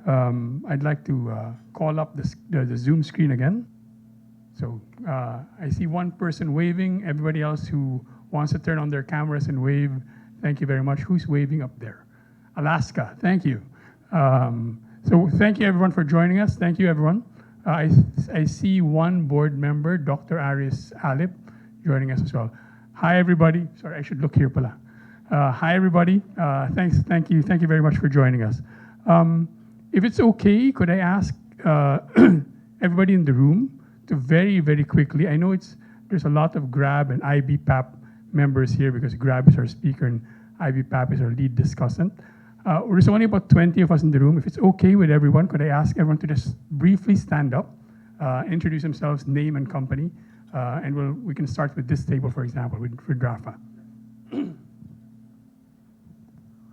I'd like to call up the Zoom screen again. So I see one person waving. Everybody else who wants to turn on their cameras and wave, thank you very much. Who's waving up there? Alaska, thank you. So thank you everyone for joining us. Thank you everyone. I see one board member, Dr. Aris Alip, joining us as well. Hi everybody. Sorry, I should look here pala. Hi everybody. Thank you very much for joining us. If it's okay, could I ask everybody in the room to very quickly, I know there's a lot of GRAB and IBPAP members here because GRAB is our speaker and IBPAP is our lead discussant. There's only about 20 of us in the room. If it's okay with everyone, could I ask everyone to just briefly stand up, introduce themselves, name and company, and we can start with this table, for example, with Rafa.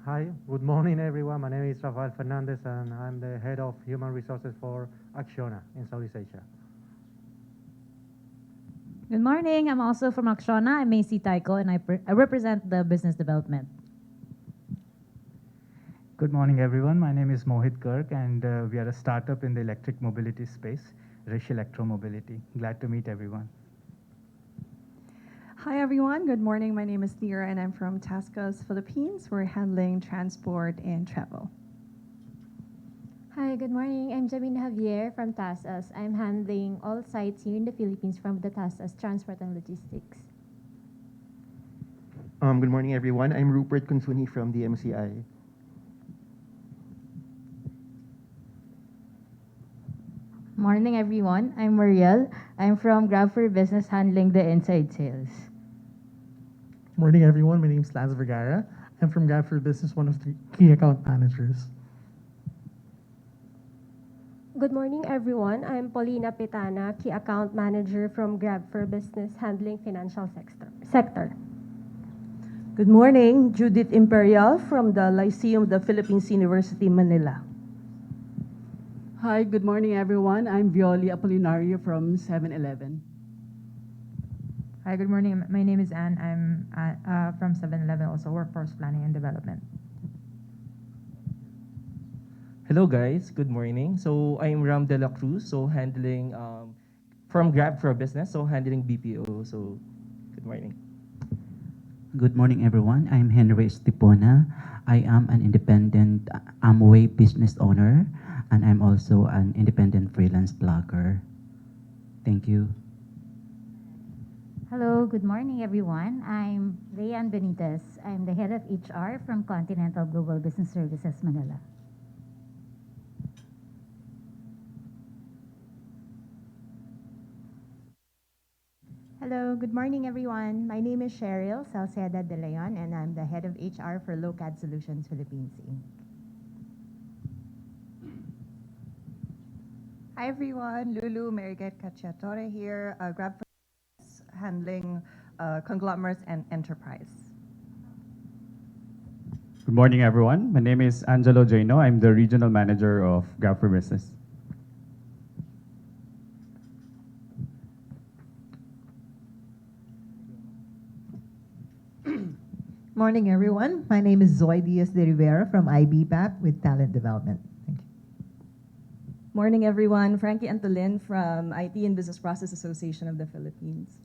Hi, good morning everyone. My name is Rafael Fernandez and I'm the head of human resources for Acciona in Southeast Asia. Good morning. I'm also from Acciona. I'm Macy Taiko, and I represent the business development. Good morning, everyone. My name is Mohit Garg, and we are a startup in the electric mobility space, Rish Electromobility. Glad to meet everyone. Hi, everyone. Good morning. My name is Nira, and I'm from Tascos, Philippines. We're handling transport and travel. Hi, good morning. I'm Jamina Javier from TASAS. I'm handling all sites here in the Philippines from the TASAS Transport and Logistics. Good morning, everyone. I'm Rupert Kunsuni from the MCI. Morning, everyone. I'm Mariel. I'm from Grab for Business handling the inside sales. Morning, everyone. My name is Laz Vergara. I'm from Grab for Business, one of the key account managers. Good morning, everyone. I'm Paulina Petana, Key Account Manager from Grab for Business, handling financial sector. Good morning, Judith Imperial from the Lyceum of the Philippines University, Manila. Hi, good morning, everyone. I'm Violi Apolinario from 7-Eleven. Hi, good morning. My name is Anne. I'm from 7-Eleven, also Workforce Planning and Development. Hello guys, good morning. So I'm Ram De La Cruz, so handling from Grab for Business, so handling BPO. So good morning. Good morning everyone. I'm Henry Estipona. I am an independent Amway business owner and I'm also an independent freelance blogger. Thank you. Hello, good morning everyone. I'm Rayan Benitez. I'm the head of HR from Continental Global Business Services, Manila. Hello, good morning everyone. My name is Cheryl Salceda De Leon and I'm the head of HR for LoCAD Solutions Philippines, Inc. Hi everyone, Lulu Marigat Cacciatore here, Grab for handling conglomerates and enterprise. Good morning everyone. My name is Angelo Jaino. I'm the regional manager of Grab for Business. Morning, everyone. My name is Zoe Diaz de Rivera from IBPAP with Talent Development. Thank you. Morning, everyone. Frankie Antolin from IT and Business Process Association of the Philippines.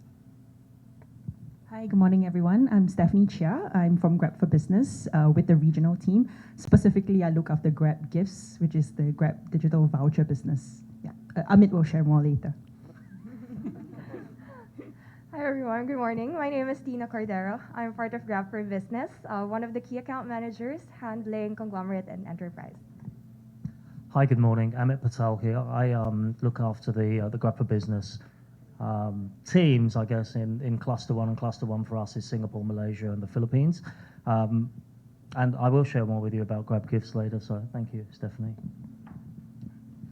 Hi, good morning, everyone. I'm Stephanie Chia. I'm from Grab for Business with the regional team. Specifically, I look after Grab Gifts, which is the Grab digital voucher business. Yeah, Amit will share more later. Hi everyone, good morning. My name is Tina Cordero. I'm part of Grab for Business, one of the key account managers handling conglomerate and enterprise. Hi, good morning. Amit Patel here. I look after the Grab for Business teams, I guess, in Cluster 1, and Cluster 1 for us is Singapore, Malaysia, and the Philippines. And I will share more with you about Grab Gifts later, so thank you, Stephanie.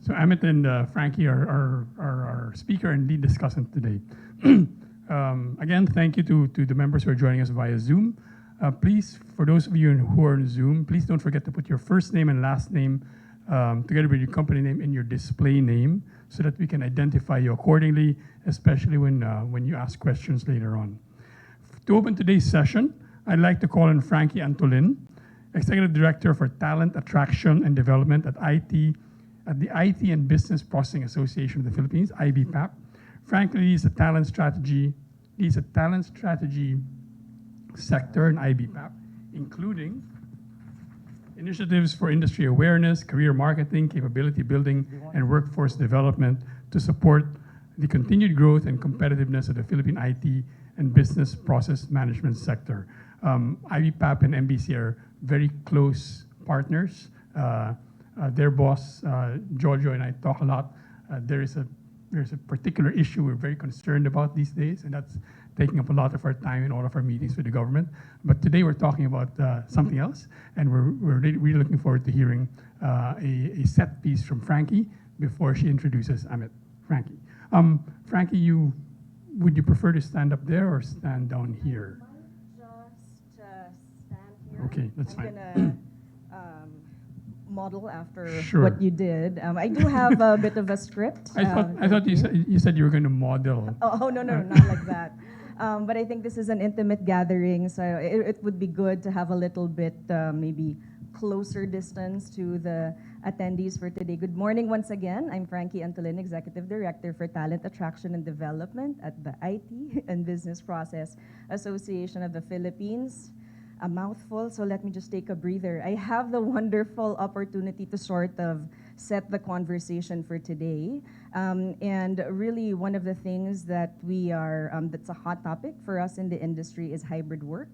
So Amit and Frankie are our speaker and lead discussant today. Again, thank you to the members who are joining us via Zoom. Please, for those of you who are on Zoom, please don't forget to put your first name and last name together with your company name in your display name so that we can identify you accordingly, especially when you ask questions later on. To open today's session, I'd like to call on Frankie Antolin. Executive Director for Talent Attraction and Development at the IT and Business Processing Association of the Philippines, IBPAP. Frank leads the talent strategy sector in IBPAP, including initiatives for industry awareness, career marketing, capability building, and workforce development to support the continued growth and competitiveness of the Philippine IT and business process management sector. IBPAP and MBC are very close partners. Their boss, Giorgio, and I talk a lot. There's a particular issue we're very concerned about these days, and that's taking up a lot of our time in all of our meetings with the government. But today we're talking about something else, and we're really looking forward to hearing a set piece from Frankie before she introduces Amit. Frankie. Frankie, would you prefer to stand up there or stand down here? Just stand here. Okay, that's fine. I'm gonna model after Sure. what you did. I do have a bit of a script. I thought you said you were going to model. Oh, no, not like that. But I think this is an intimate gathering, so it would be good to have a little bit maybe closer distance to the attendees for today. Good morning once again. I'm Frankie Antolin, Executive Director for Talent Attraction and Development at the IT and Business Process Association of the Philippines. A mouthful, so let me just take a breather. I have the wonderful opportunity to sort of set the conversation for today. And really one of the things that that's a hot topic for us in the industry is hybrid work,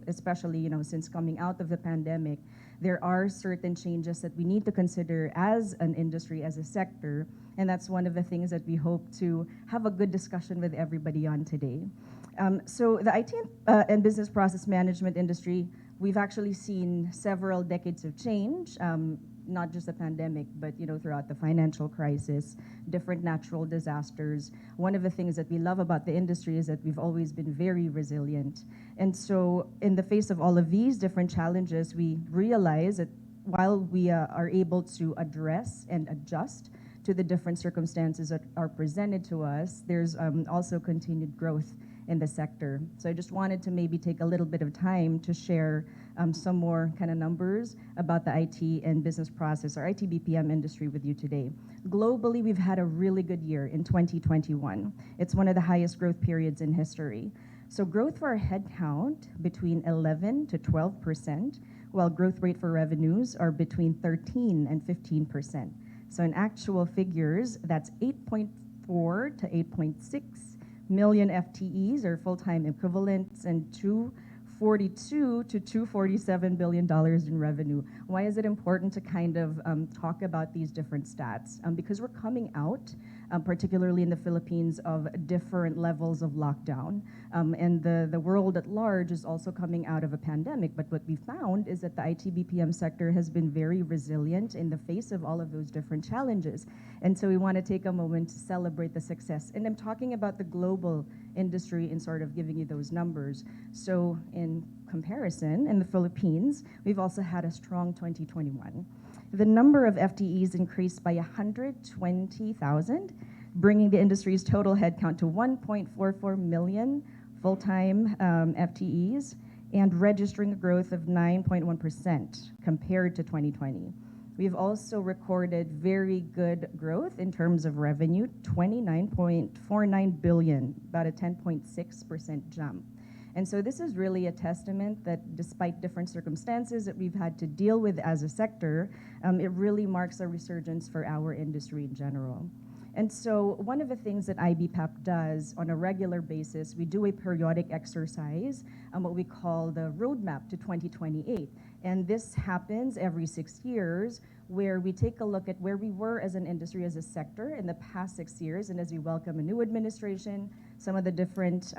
especially, since coming out of the pandemic. There are certain changes that we need to consider as an industry, as a sector, and that's one of the things that we hope to have a good discussion with everybody on today. So the IT and business process management industry, we've actually seen several decades of change, not just the pandemic, but throughout the financial crisis, different natural disasters. One of the things that we love about the industry is that we've always been very resilient. And so in the face of all of these different challenges, we realize that while we are able to address and adjust to the different circumstances that are presented to us, there's also continued growth in the sector. So I just wanted to maybe take a little bit of time to share some more kind of numbers about the IT and business process, or IT BPM industry with you today. Globally, we've had a really good year in 2021. It's one of the highest growth periods in history. So growth for our headcount between 11 to 12%, while growth rate for revenues are between 13 and 15%. So in actual figures, that's 8.4 to 8.6 million FTEs, or full-time equivalents, and $242 to $247 billion in revenue. Why is it important to kind of talk about these different stats? Because we're coming out, particularly in the Philippines, of different levels of lockdown. And the world at large is also coming out of a pandemic. But what we found is that the IT BPM sector has been very resilient in the face of all of those different challenges. And so we want to take a moment to celebrate the success. And I'm talking about the global industry in sort of giving you those numbers. So in comparison, in the Philippines, we've also had a strong 2021. The number of FTEs increased by 120,000, bringing the industry's total headcount to 1.44 million full-time FTEs, and registering a growth of 9.1% compared to 2020. We've also recorded very good growth in terms of revenue, 29.49 billion, about a 10.6% jump. And so this is really a testament that despite different circumstances that we've had to deal with as a sector, it really marks a resurgence for our industry in general. And so one of the things that IBPAP does on a regular basis, we do a periodic exercise, what we call the roadmap to 2028. And this happens every 6 years, where we take a look at where we were as an industry, as a sector in the past 6 years. And as we welcome a new administration, some of the different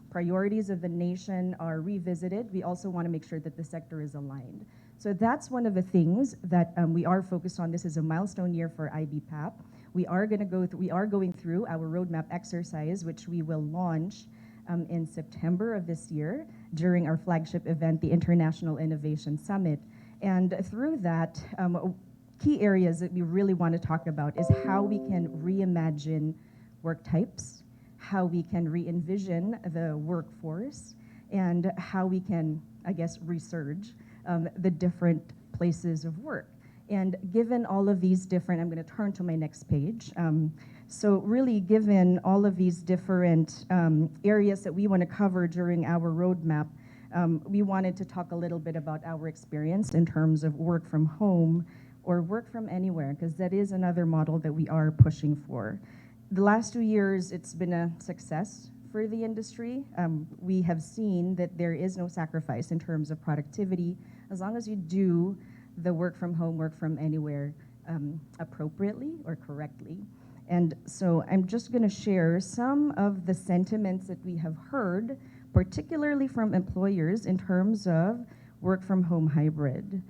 priorities of the nation are revisited. We also want to make sure that the sector is aligned. So that's one of the things that we are focused on. This is a milestone year for IBPAP. We are going through our roadmap exercise, which we will launch in September of this year during our flagship event, the International Innovation Summit. And through that, key areas that we really want to talk about is how we can reimagine work types, how we can re-envision the workforce, and how we can, I guess, resurge the different places of work. And given all of these different, I'm going to turn to my next page. So really, given all of these different areas that we want to cover during our roadmap, we wanted to talk a little bit about our experience in terms of work from home or work from anywhere, because that is another model that we are pushing for. The last 2 years, it's been a success for the industry. We have seen that there is no sacrifice in terms of productivity, as long as you do the work from home, work from anywhere appropriately or correctly. And so I'm just going to share some of the sentiments that we have heard, particularly from employers in terms of work from home hybrid.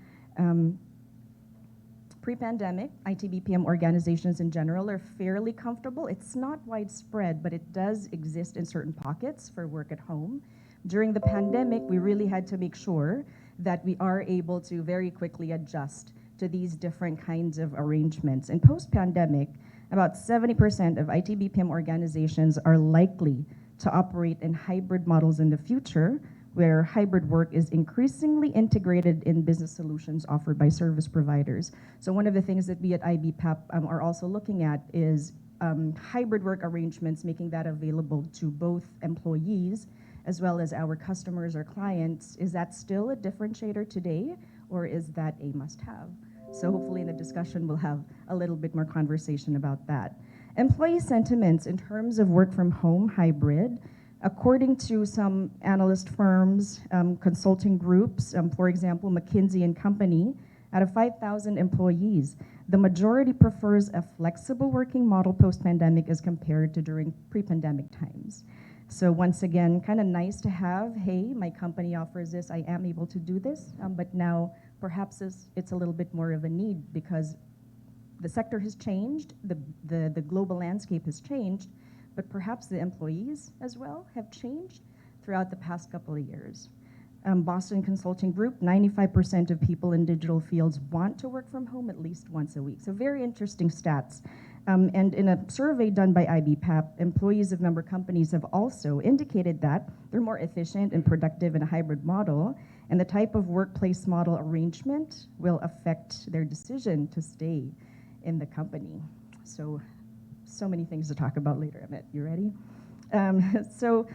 Pre-pandemic, IT/BPM organizations in general are fairly comfortable. It's not widespread, but it does exist in certain pockets for work at home. During the pandemic, we really had to make sure that we are able to very quickly adjust to these different kinds of arrangements. And post-pandemic, about 70% of IT/BPM organizations are likely to operate in hybrid models in the future, where hybrid work is increasingly integrated in business solutions offered by service providers. So one of the things that we at IBPAP are also looking at is hybrid work arrangements, making that available to both employees as well as our customers or clients. Is that still a differentiator today, or is that a must-have? So hopefully in the discussion we'll have a little bit more conversation about that. Employee sentiments in terms of work from home hybrid, according to some analyst firms, consulting groups, for example, McKinsey & Company, out of 5,000 employees, the majority prefers a flexible working model post-pandemic as compared to during pre-pandemic times. So once again, kind of nice to have, hey, my company offers this, I am able to do this, but now perhaps it's a little bit more of a need because the sector has changed, the global landscape has changed, but perhaps the employees as well have changed throughout the past couple of years. Boston Consulting Group, 95% of people in digital fields want to work from home at least once a week. So very interesting stats. And in a survey done by IBPAP, employees of member companies have also indicated that they're more efficient and productive in a hybrid model, and the type of workplace model arrangement will affect their decision to stay in the company. So many things to talk about later, Amit. You ready? So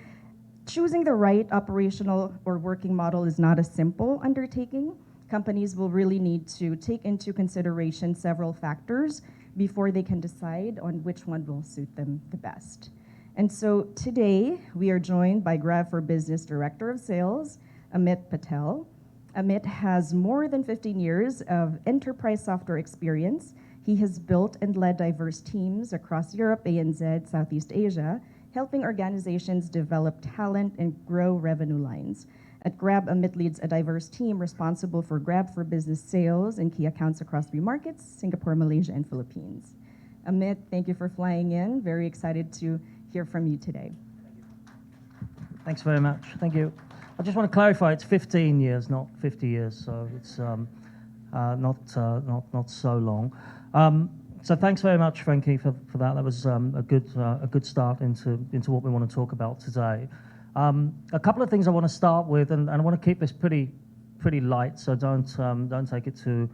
choosing the right operational or working model is not a simple undertaking. Companies will really need to take into consideration several factors before they can decide on which one will suit them the best. And so today, we are joined by Grab for Business Director of Sales, Amit Patel. Amit has more than 15 years of enterprise software experience. He has built and led diverse teams across Europe, ANZ, Southeast Asia, helping organizations develop talent and grow revenue lines. At Grab, Amit leads a diverse team responsible for Grab for Business sales and key accounts across 3 markets, Singapore, Malaysia, and Philippines. Amit, thank you for flying in. Very excited to hear from you today. Thanks very much. Thank you. I just want to clarify, it's 15 years, not 50 years, so it's not so long. So thanks very much, Frankie, for that. That was a good start into what we want to talk about today. A couple of things I want to start with, and I want to keep this pretty light, so don't take it too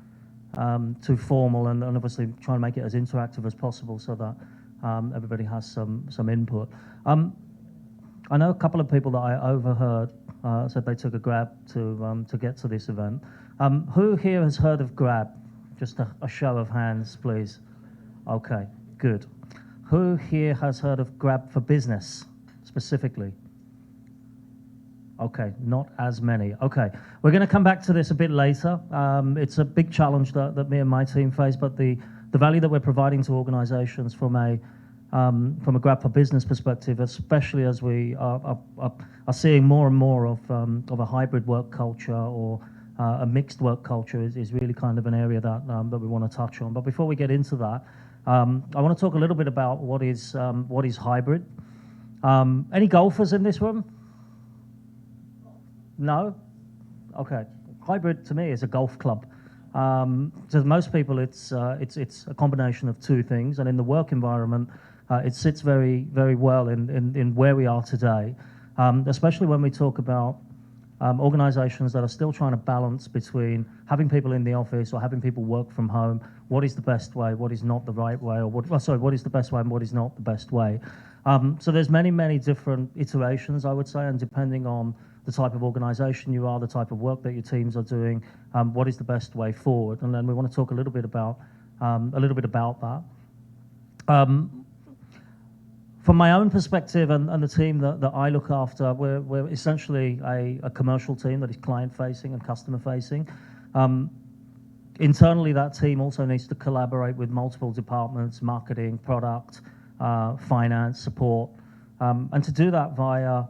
formal, and obviously try and make it as interactive as possible so that everybody has some input. I know a couple of people that I overheard said they took a Grab to get to this event. Who here has heard of Grab? Just a show of hands, please. Okay, good. Who here has heard of Grab for Business specifically? Okay, not as many. Okay, we're going to come back to this a bit later. It's a big challenge that me and my team face, but the value that we're providing to organizations from a Grab for Business perspective, especially as we are seeing more and more of a hybrid work culture or a mixed work culture is really kind of an area that we want to touch on. But before we get into that, I want to talk a little bit about what is hybrid. Any golfers in this room? No? Okay. Hybrid to me is a golf club. To most people, it's a combination of 2 things, and in the work environment, it sits very, very well in where we are today, especially when we talk about organizations that are still trying to balance between having people in the office or having people work from home. What is the best way? What is not the right way? Or what is the best way and what is not the best way? So there's many different iterations, I would say, and depending on the type of organization you are, the type of work that your teams are doing, what is the best way forward? And then we want to talk a little bit about that. From my own perspective and the team that I look after, we're essentially a commercial team that is client-facing and customer-facing. Internally, that team also needs to collaborate with multiple departments, marketing, product, finance, support, and to do that via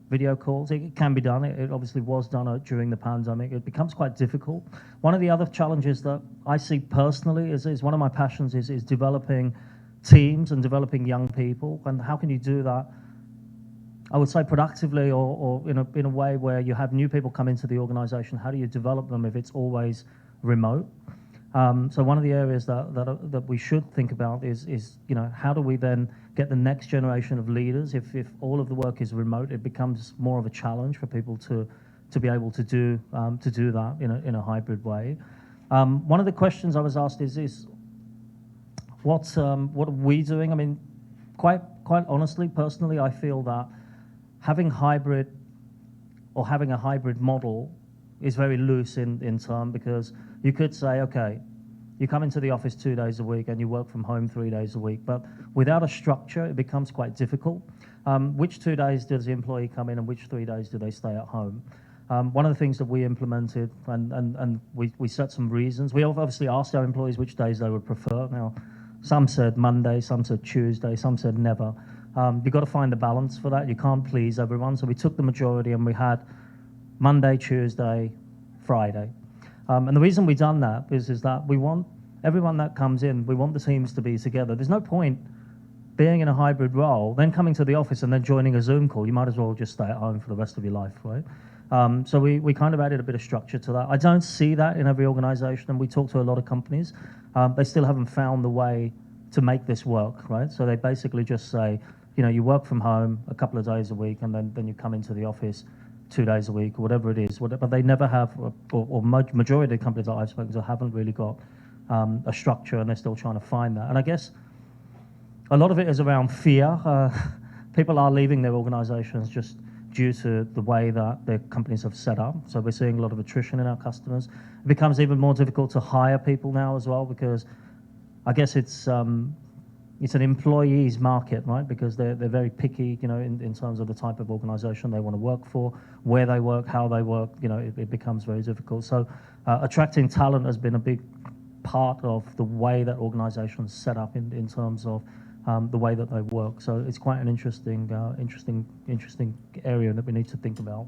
video calls. It can be done. It obviously was done during the pandemic. It becomes quite difficult. One of the other challenges that I see personally is one of my passions is developing teams and developing young people. And how can you do that? I would say productively or in a way where you have new people come into the organization. How do you develop them if it's always remote? So one of the areas that we should think about is how do we then get the next generation of leaders? If all of the work is remote, it becomes more of a challenge for people to be able to do that in a hybrid way. One of the questions I was asked is what are we doing? I mean, quite honestly, personally, I feel that having a hybrid model is very loose in term, because you could say, okay, you come into the office 2 days a week and you work from home 3 days a week, but without a structure, it becomes quite difficult. Which 2 days does the employee come in and which 3 days do they stay at home? One of the things that we implemented, and we set some reasons. We obviously asked our employees which days they would prefer. Now, some said Monday, some said Tuesday, some said never. You've got to find the balance for that. You can't please everyone. So we took the majority and we had Monday, Tuesday, Friday. And the reason we've done that is that we want everyone that comes in, we want the teams to be together. There's no point being in a hybrid role, then coming to the office and then joining a Zoom call. You might as well just stay at home for the rest of your life, right? So we kind of added a bit of structure to that. I don't see that in every organization, and we talk to a lot of companies. They still haven't found the way to make this work, right? So they basically just say, you work from home a couple of days a week, and then you come into the office 2 days a week, or whatever it is. But they never have, or majority of the companies that I've spoken to haven't really got a structure, and they're still trying to find that. And I guess a lot of it is around fear. People are leaving their organizations just due to the way that their companies have set up. So we're seeing a lot of attrition in our customers. It becomes even more difficult to hire people now as well, because I guess it's an employees market, right? Because they're very picky, in terms of the type of organization they want to work for, where they work, how they work. It becomes very difficult. So attracting talent has been a big part of the way that organizations set up in terms of the way that they work. So it's quite an interesting area that we need to think about.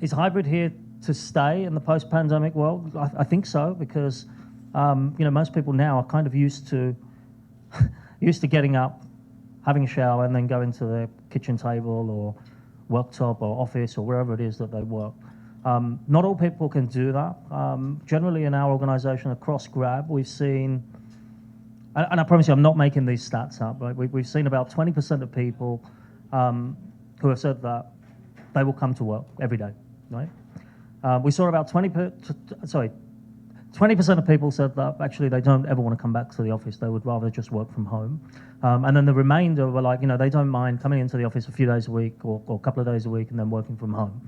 Is hybrid here to stay in the post-pandemic world? I think so, because most people now are kind of used to getting up, having a shower, and then going to their kitchen table or worktop or office or wherever it is that they work. Not all people can do that. Generally, in our organization across Grab, we've seen, and I promise you, I'm not making these stats up, right? We've seen about 20% of people who have said that they will come to work every day, right? We saw about 20% of people said that actually they don't ever want to come back to the office. They would rather just work from home. And then the remainder were like, they don't mind coming into the office a few days a week or a couple of days a week and then working from home.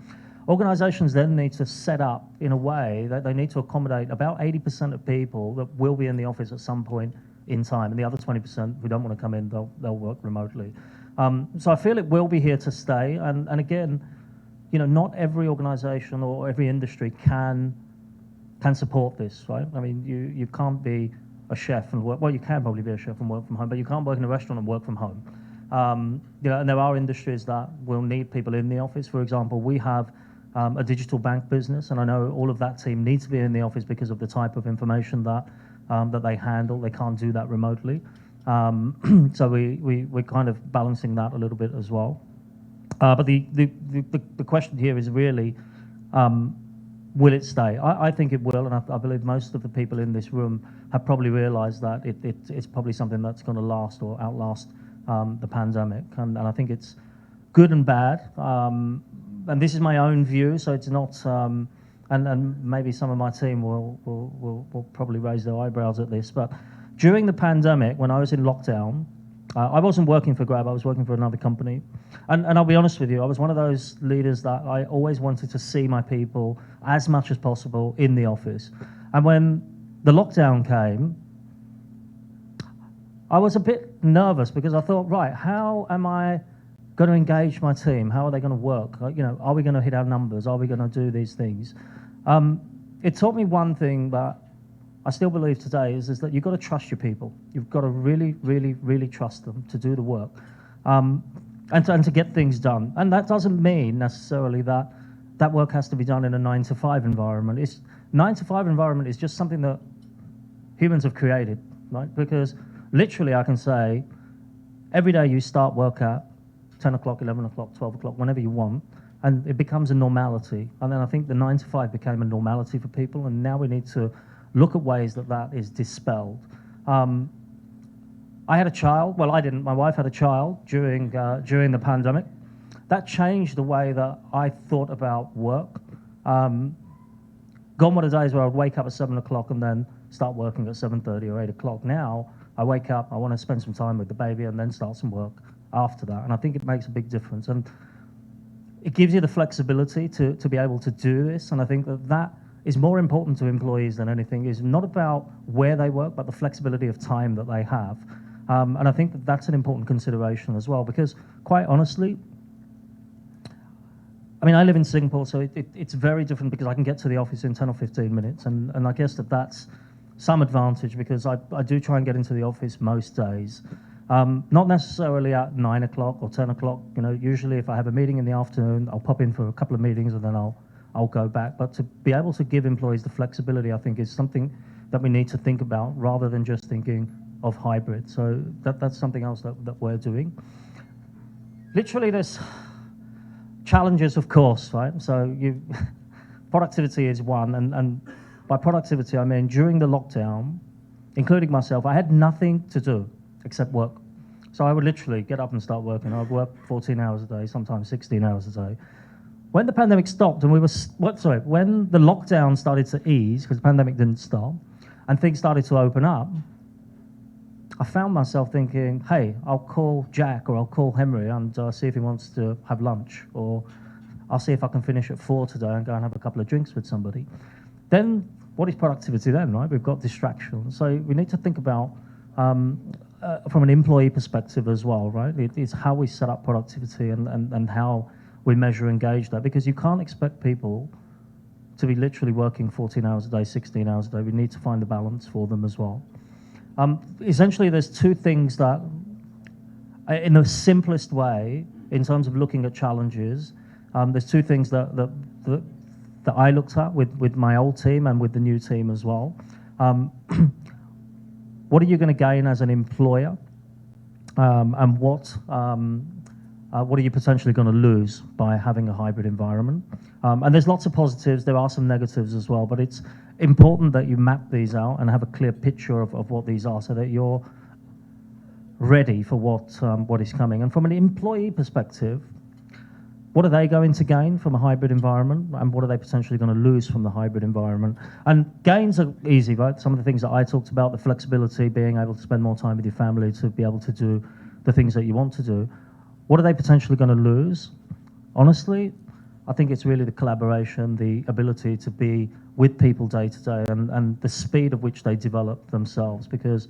Organizations then need to set up in a way that they need to accommodate about 80% of people that will be in the office at some point in time, and the other 20% who don't want to come in, they'll work remotely. So I feel it will be here to stay. And again, not every organization or every industry can support this, right? I mean, you can't be a chef and work. Well, you can probably be a chef and work from home, but you can't work in a restaurant and work from home. And there are industries that will need people in the office. For example, we have a digital bank business, and I know all of that team needs to be in the office because of the type of information that they handle. They can't do that remotely. So we're kind of balancing that a little bit as well. But the question here is really, will it stay? I think it will, and I believe most of the people in this room have probably realized that it's probably something that's going to last or outlast the pandemic. And I think it's good and bad. and this is my own view, so it's not, and maybe some of my team will probably raise their eyebrows at this, but during the pandemic, when I was in lockdown, I wasn't working for Grab, I was working for another company. And I'll be honest with you, I was one of those leaders that I always wanted to see my people as much as possible in the office. And when the lockdown came, I was a bit nervous because I thought, right, how am I going to engage my team? How are they going to work? Are we going to hit our numbers? Are we going to do these things? It taught me one thing that I still believe today is that you've got to trust your people. You've got to really, really, really trust them to do the work and to get things done. And that doesn't mean necessarily that that work has to be done in a 9-to-5 environment. 9-to-5 environment is just something that humans have created, right? Because literally I can say every day you start work at 10 o'clock, 11 o'clock, 12 o'clock, whenever you want, and it becomes a normality. And then I think the 9-to-5 became a normality for people, and now we need to look at ways that that is dispelled. I had a child. Well, I didn't. My wife had a child during the pandemic. That changed the way that I thought about work. Gone were the days where I'd wake up at 7 o'clock and then start working at 7:30 or 8 o'clock. Now I wake up, I want to spend some time with the baby, and then start some work after that. And I think it makes a big difference. And it gives you the flexibility to be able to do this. And I think that is more important to employees than anything. Is not about where they work, but the flexibility of time that they have. And I think that that's an important consideration as well, because quite honestly, I mean, I live in Singapore, so it's very different because I can get to the office in 10 or 15 minutes. And I guess that's some advantage because I do try and get into the office most days. Not necessarily at 9 o'clock or 10 o'clock. Usually if I have a meeting in the afternoon, I'll pop in for a couple of meetings and then I'll go back. But to be able to give employees the flexibility, I think, is something that we need to think about rather than just thinking of hybrid. So that's something else that we're doing. Literally, there's challenges, of course, right? So productivity is one, and by productivity, I mean during the lockdown, including myself, I had nothing to do except work. So I would literally get up and start working. I'd work 14 hours a day, sometimes 16 hours a day. When the pandemic stopped and when the lockdown started to ease, because the pandemic didn't stop, and things started to open up, I found myself thinking, hey, I'll call Jack or I'll call Henry and see if he wants to have lunch, or I'll see if I can finish at 4 today and go and have a couple of drinks with somebody. Then what is productivity then, right? We've got distractions. So we need to think about, from an employee perspective as well, right? It's how we set up productivity and how we measure and gauge that, because you can't expect people to be literally working 14 hours a day, 16 hours a day. We need to find a balance for them as well. Essentially, there's two things that, in the simplest way, in terms of looking at challenges, there's two things that I looked at with my old team and with the new team as well. What are you going to gain as an employer, and what are you potentially going to lose by having a hybrid environment? And there's lots of positives. There are some negatives as well, but it's important that you map these out and have a clear picture of what these are so that you're ready for what is coming. And from an employee perspective, what are they going to gain from a hybrid environment, and what are they potentially going to lose from the hybrid environment? And gains are easy, right? Some of the things that I talked about, the flexibility, being able to spend more time with your family, to be able to do the things that you want to do. What are they potentially going to lose? Honestly, I think it's really the collaboration, the ability to be with people day to day, and the speed at which they develop themselves. Because,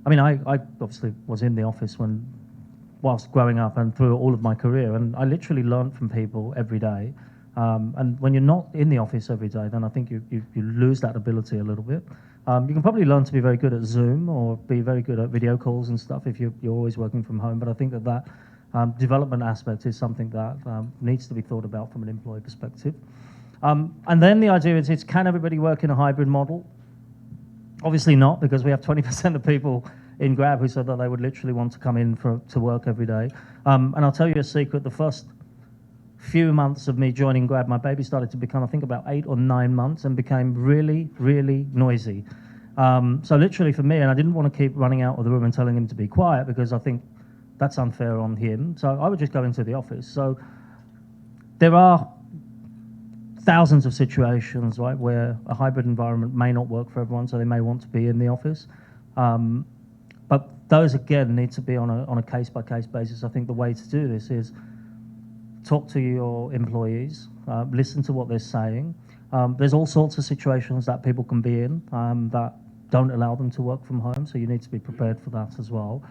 I mean, I obviously was in the office whilst growing up and through all of my career, and I literally learned from people every day. And when you're not in the office every day, then I think you lose that ability a little bit. You can probably learn to be very good at Zoom or be very good at video calls and stuff if you're always working from home, but I think that development aspect is something that needs to be thought about from an employee perspective. And then the idea is can everybody work in a hybrid model? Obviously not, because we have 20% of people in Grab who said that they would literally want to come in to work every day. And I'll tell you a secret, the first few months of me joining Grab, my baby started to become, I think, about 8 or 9 months and became really, really noisy. So literally for me, and I didn't want to keep running out of the room and telling him to be quiet, because I think that's unfair on him. So I would just go into the office. So there are thousands of situations, right, where a hybrid environment may not work for everyone, so they may want to be in the office. But those, again, need to be on a case-by-case basis. I think the way to do this is talk to your employees, listen to what they're saying. There's all sorts of situations that people can be in that don't allow them to work from home, so you need to be prepared for that as well.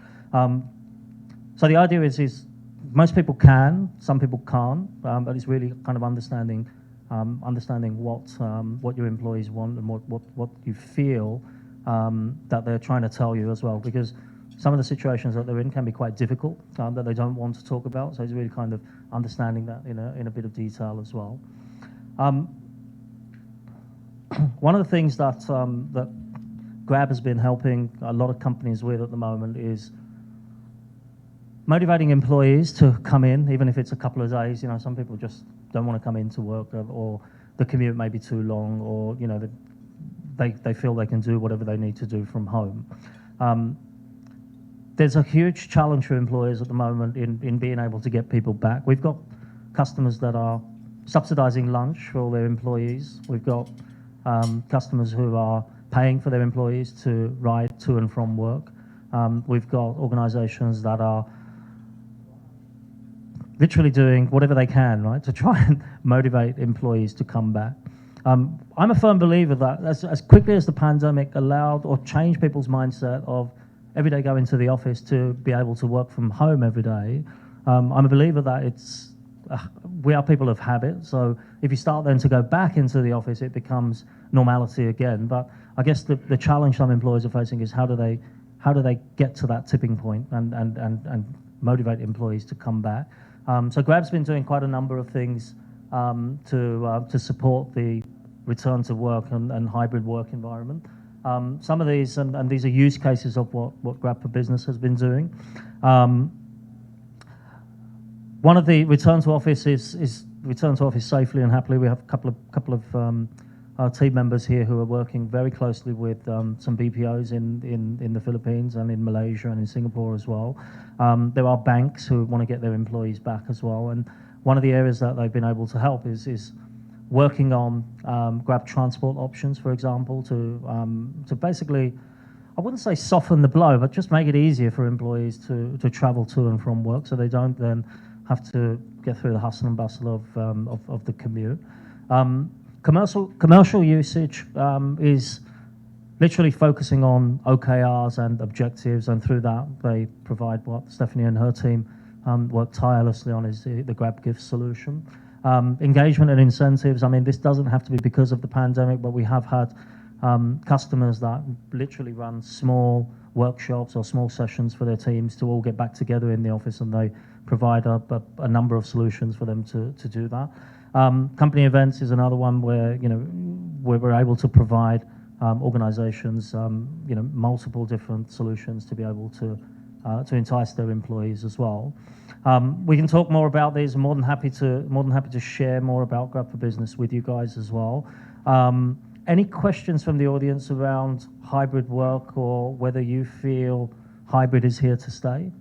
So the idea is most people can, some people can't, but it's really kind of understanding what your employees want and what you feel that they're trying to tell you as well, because some of the situations that they're in can be quite difficult, that they don't want to talk about. So it's really kind of understanding that in a bit of detail as well. One of the things that Grab has been helping a lot of companies with at the moment is motivating employees to come in, even if it's a couple of days. Some people just don't want to come into work, or the commute may be too long, or they feel they can do whatever they need to do from home. There's a huge challenge for employers at the moment in being able to get people back. We've got customers that are subsidizing lunch for all their employees. We've got customers who are paying for their employees to ride to and from work. We've got organizations that are literally doing whatever they can, right, to try and motivate employees to come back. I'm a firm believer that as quickly as the pandemic allowed or changed people's mindset of every day going to the office to be able to work from home every day, I'm a believer that we are people of habit. So if you start then to go back into the office, it becomes normality again. But I guess the challenge some employers are facing is how do they get to that tipping point and motivate employees to come back. So Grab's been doing quite a number of things to support the return to work and hybrid work environment. Some of these, and these are use cases of what Grab for Business has been doing. One of the return to office is return to office safely and happily. We have a couple of our team members here who are working very closely with some BPOs in the Philippines and in Malaysia and in Singapore as well. There are banks who want to get their employees back as well, and one of the areas that they've been able to help is working on Grab transport options, for example, to basically, I wouldn't say soften the blow, but just make it easier for employees to travel to and from work, so they don't then have to get through the hustle and bustle of the commute. Commercial usage is literally focusing on OKRs and objectives, and through that they provide what Stephanie and her team work tirelessly on is the Grab Gift solution. Engagement and incentives, I mean, this doesn't have to be because of the pandemic, but we have had customers that literally run small workshops or small sessions for their teams to all get back together in the office, and they provide a number of solutions for them to do that. Company events is another one where we're able to provide organizations multiple different solutions to be able to entice their employees as well. We can talk more about these. I'm more than happy to share more about Grab for Business with you guys as well. Any questions from the audience around hybrid work or whether you feel hybrid is here to stay?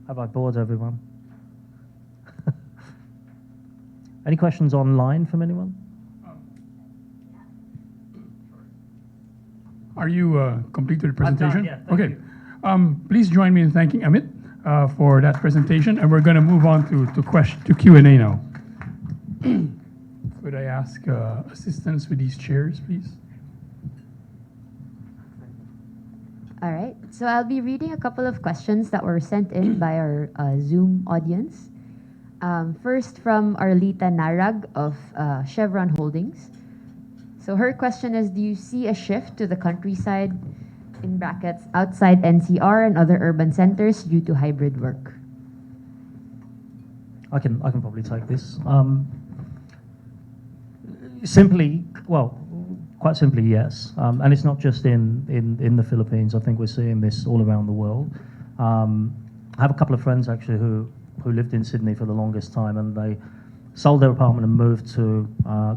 Have I bored everyone? Any questions online from anyone? Are you complete with the presentation? Yeah, thank okay. you. Please join me in thanking Amit for that presentation, and we're going to move on to Q&A now. Could I ask assistance with these chairs, please? All right, so I'll be reading a couple of questions that were sent in by our Zoom audience. First, from Arlita Narag of Chevron Holdings. So her question is, do you see a shift to the countryside, in brackets, outside NCR and other urban centers due to hybrid work? I can probably take this. Quite simply, yes. And it's not just in the Philippines. I think we're seeing this all around the world. I have a couple of friends actually who lived in Sydney for the longest time, and they sold their apartment and moved to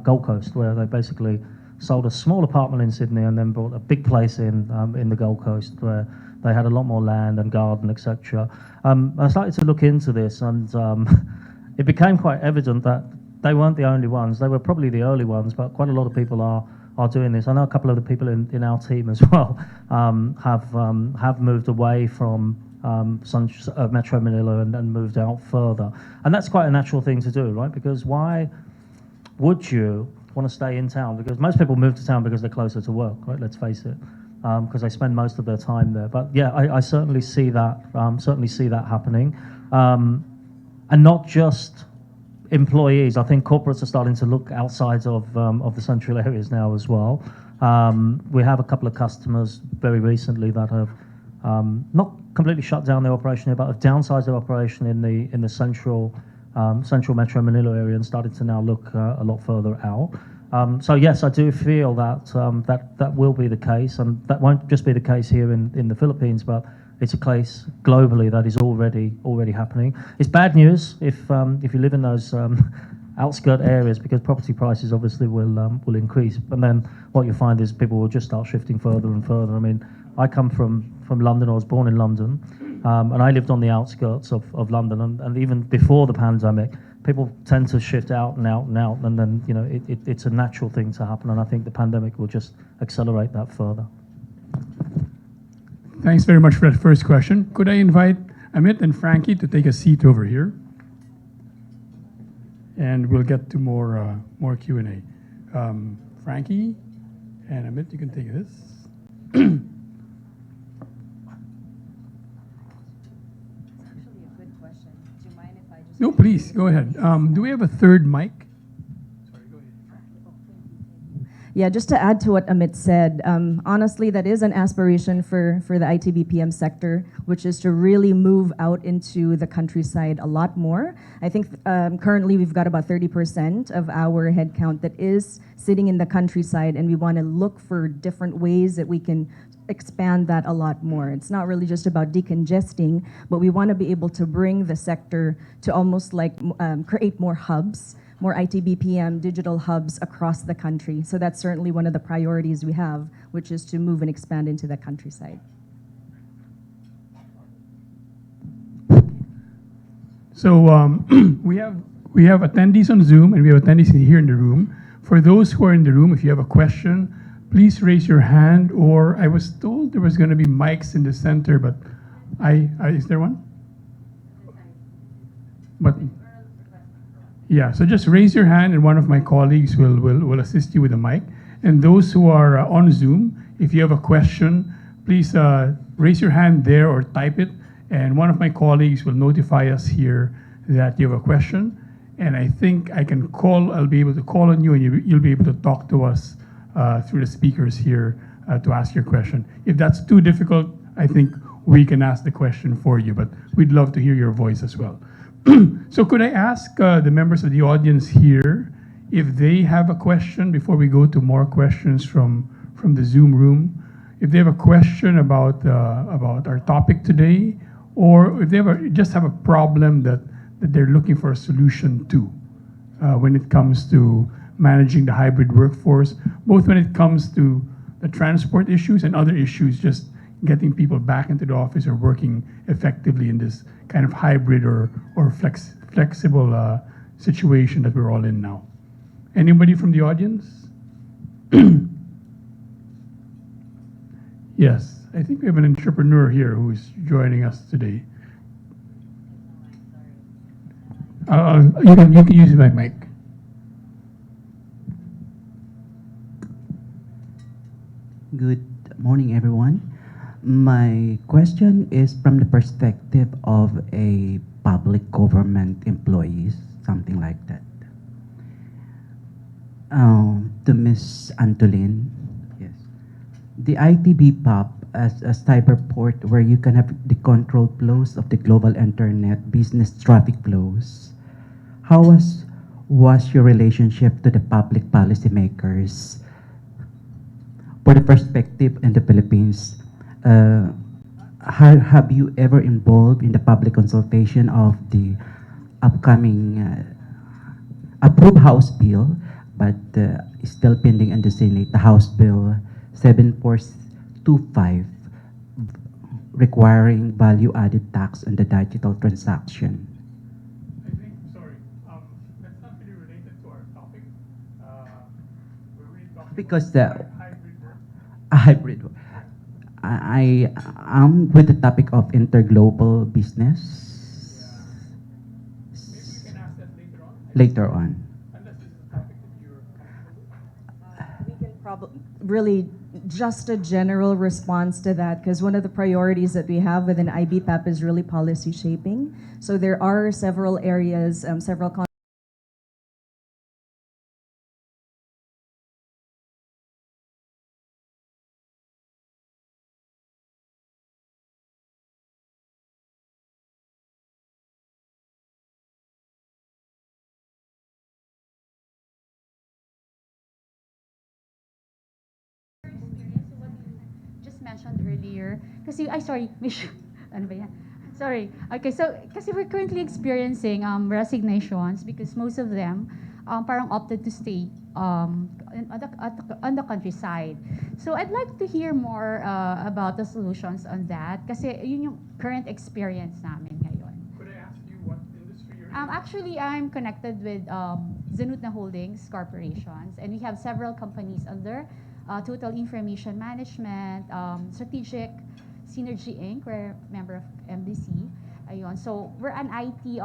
Gold Coast, where they basically sold a small apartment in Sydney and then bought a big place in the Gold Coast where they had a lot more land and garden, etc. I started to look into this, and it became quite evident that they weren't the only ones. They were probably the early ones, but quite a lot of people are doing this. I know a couple of the people in our team as well have moved away from Metro Manila and moved out further. And that's quite a natural thing to do, right? Because why would you want to stay in town? Because most people move to town because they're closer to work, right? Let's face it, because they spend most of their time there. But yeah, I certainly see that happening, and not just employees. I think corporates are starting to look outside of the central areas now as well. We have a couple of customers very recently that have not completely shut down their operation here, but have downsized their operation in the central Metro Manila area and started to now look a lot further out. So yes, I do feel that that will be the case, and that won't just be the case here in the Philippines, but it's a case globally that is already happening. It's bad news if you live in those outskirt areas, because property prices obviously will increase, and then what you find is people will just start shifting further and further. I mean, I come from London. I was born in London, and I lived on the outskirts of London, and even before the pandemic, people tend to shift out and out and out, and then it's a natural thing to happen, and I think the pandemic will just accelerate that further. Thanks very much for that first question. Could I invite Amit and Frankie to take a seat over here? And we'll get to more Q&A. Frankie and Amit, you can take this. No, please, go ahead. Do we have a third mic? Yeah, just to add to what Amit said, honestly, that is an aspiration for the IT/BPM sector, which is to really move out into the countryside a lot more. I think currently we've got about 30% of our headcount that is sitting in the countryside, and we want to look for different ways that we can expand that a lot more. It's not really just about decongesting, but we want to be able to bring the sector to almost like create more hubs, more IT/BPM digital hubs across the country. So that's certainly one of the priorities we have, which is to move and expand into the countryside. So we have attendees on Zoom, and we have attendees here in the room. For those who are in the room, if you have a question, please raise your hand, or I was told there was going to be mics in the center, but is there one? But yeah, so just raise your hand, and one of my colleagues will assist you with the mic. And those who are on Zoom, if you have a question, please raise your hand there or type it, and one of my colleagues will notify us here that you have a question. And I think I'll be able to call on you, and you'll be able to talk to us through the speakers here to ask your question. If that's too difficult, I think we can ask the question for you, but we'd love to hear your voice as well. So could I ask the members of the audience here if they have a question before we go to more questions from the Zoom room? If they have a question about our topic today, or if they just have a problem that they're looking for a solution to when it comes to managing the hybrid workforce, both when it comes to the transport issues and other issues, just getting people back into the office or working effectively in this kind of hybrid or flexible situation that we're all in now. Anybody from the audience? Yes, I think we have an entrepreneur here who's joining us today. You can use my mic. Good morning, everyone. My question is from the perspective of a public government employees, something like that. To Ms. Antolin, yes. The ITBPOP as a cyberport where you can have the controlled flows of the global internet business traffic flows. How was your relationship to the public policymakers for the perspective in the Philippines? Have you ever involved in the public consultation of the upcoming approved House bill but still pending in the Senate, the House Bill 7425 requiring value-added tax on the digital transaction. I think, sorry, that's not really related to our topic. We're really talking Because about the hybrid work. hybrid. I am with the topic of interglobal business. Maybe we can ask that later on. Later on. Unless this is a topic that you're comfortable with. We can probably really just a general response to that, because one of the priorities that we have within IBPAP is really policy shaping. So there are several areas, several just mentioned earlier. Kasi, sorry, Miss, ano ba yan? Sorry. Okay, so, kasi we're currently experiencing resignations because most of them parang opted to stay on the countryside. So, I'd like to hear more about the solutions on that kasi yun yung current experience namin ngayon. Could I ask you what industry you're in? Actually, I'm connected with Zanutna Holdings Corporations, and we have several companies under Total Information Management, Strategic Synergy Inc. We're a member of MDC. Ayun. So we're an IT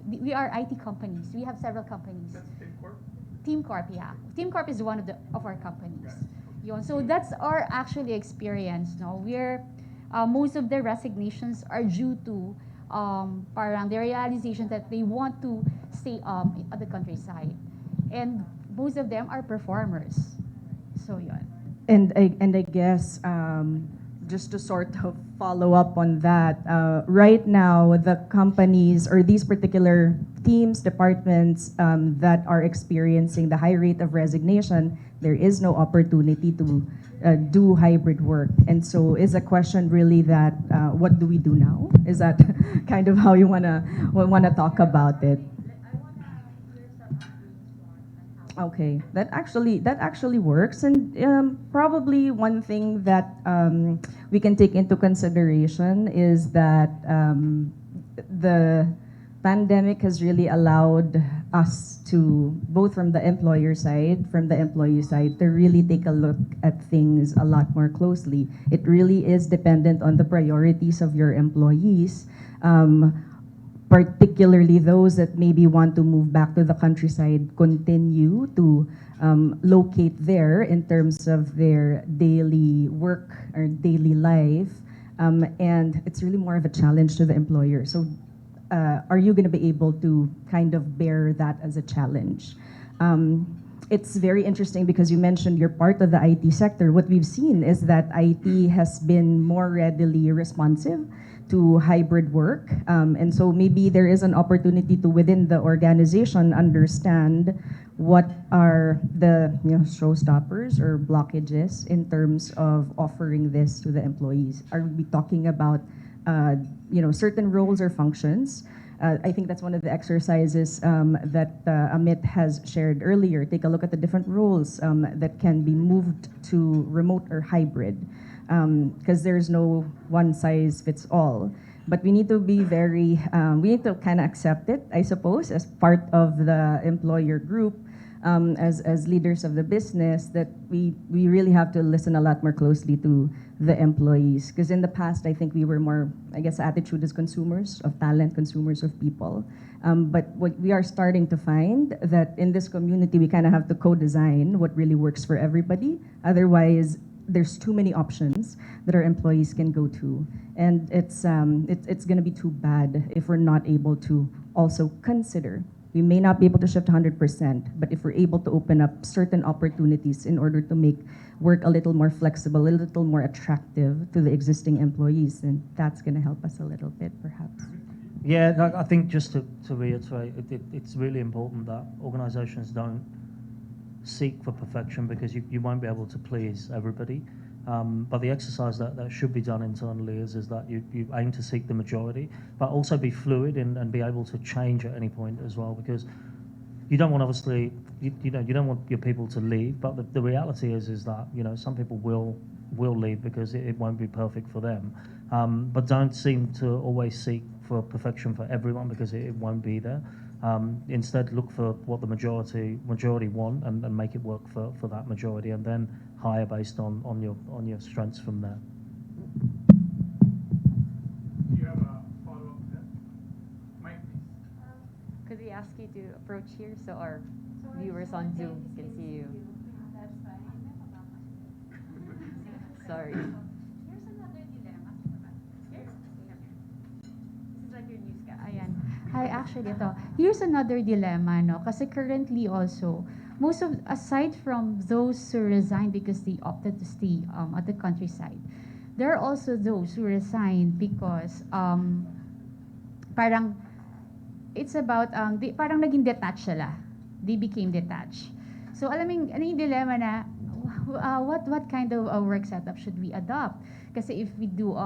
we are IT companies. We have several companies. That's Team Corp? Team Corp, yeah. Team Corp is one of our companies. Yun. So that's our actually experience. No, we're most of the resignations are due to parang the realization that they want to stay at the countryside, and most of them are performers. So yun. And I guess just to sort of follow up on that, right now the companies or these particular teams, departments that are experiencing the high rate of resignation, there is no opportunity to do hybrid work. And so is a question really that what do we do now? Is that kind of how you wanna talk about it? Okay, that actually works, and probably one thing that we can take into consideration is that the pandemic has really allowed us to, both from the employer side, from the employee side, to really take a look at things a lot more closely. It really is dependent on the priorities of your employees. Particularly those that maybe want to move back to the countryside, continue to locate there in terms of their daily work or daily life. And it's really more of a challenge to the employer. So are you going to be able to kind of bear that as a challenge? It's very interesting because you mentioned you're part of the IT sector. What we've seen is that IT has been more readily responsive to hybrid work. And so maybe there is an opportunity to, within the organization, understand what are the showstoppers or blockages in terms of offering this to the employees. Are we talking about certain roles or functions? I think that's one of the exercises that Amit has shared earlier. Take a look at the different roles that can be moved to remote or hybrid, because there's no one size fits all. But we need to be we need to kind of accept it, I suppose, as part of the employer group, as leaders of the business, that we really have to listen a lot more closely to the employees. Because in the past, I think we were more, I guess, attitude as consumers of talent, consumers of people. But what we are starting to find that in this community, we kind of have to co-design what really works for everybody. Otherwise, there's too many options that our employees can go to. And it's going to be too bad if we're not able to also consider. We may not be able to shift 100%, but if we're able to open up certain opportunities in order to make work a little more flexible, a little more attractive to the existing employees, then that's going to help us a little bit, perhaps. Yeah, I think just to reiterate, it's really important that organizations don't seek for perfection, because you won't be able to please everybody. But the exercise that should be done internally is that you aim to seek the majority, but also be fluid and be able to change at any point as well, because you don't want obviously you don't want your people to leave, but the reality is that some people will leave because it won't be perfect for them. But don't seem to always seek for perfection for everyone because it won't be there. Instead, look for what the majority want and make it work for that majority, and then hire based on your strengths from there. Do you have a follow-up to that? Mike, please. Could we ask you to approach here so our viewers on Zoom can see you? That's fine. Sorry. Here's another dilemma. Here. This is like your news guy. Ayan. Hi, actually, ito. Here's another dilemma, no? Kasi currently also, aside from those who resigned because they opted to stay at the countryside, there are also those who resigned because parang it's about parang naging detached sila. They became detached. So alam mo ano yung dilemma na what kind of work setup should we adopt? Kasi if we do